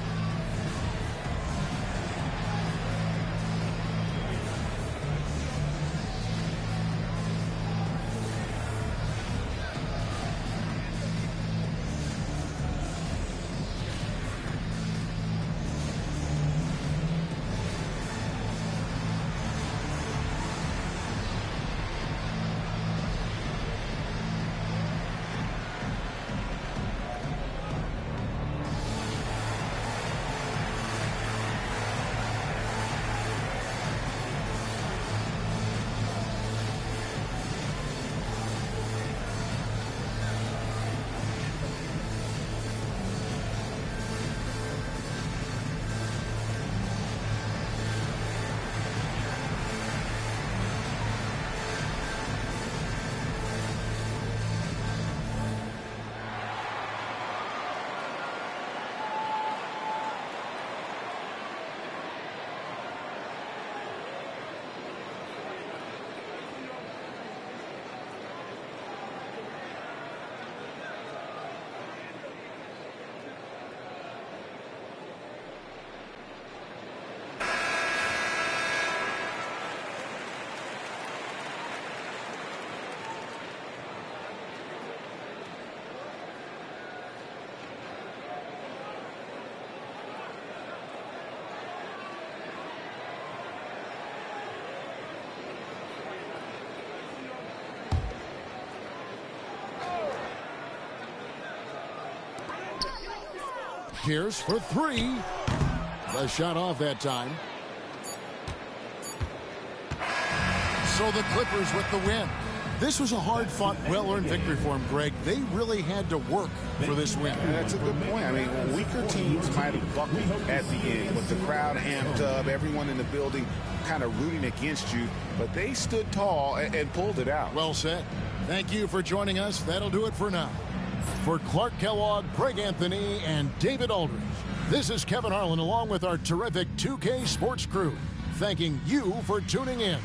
Pierce for 3. The shot off that time. So the Clippers with the win. This was a hard-fought, well-earned victory for them, Greg. They really had to work for this win. That's a good point. I mean, weaker teams might have buckled at the end with the crowd amped up, everyone in the building kind of rooting against you, but they stood tall and pulled it out. Well said. Thank you for joining us. That'll do it for now. For Clark Kellogg, Greg Anthony, and David Aldridge, this is Kevin Harlan along with our terrific 2K Sports crew, thanking you for tuning in.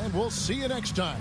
And we'll see you next time.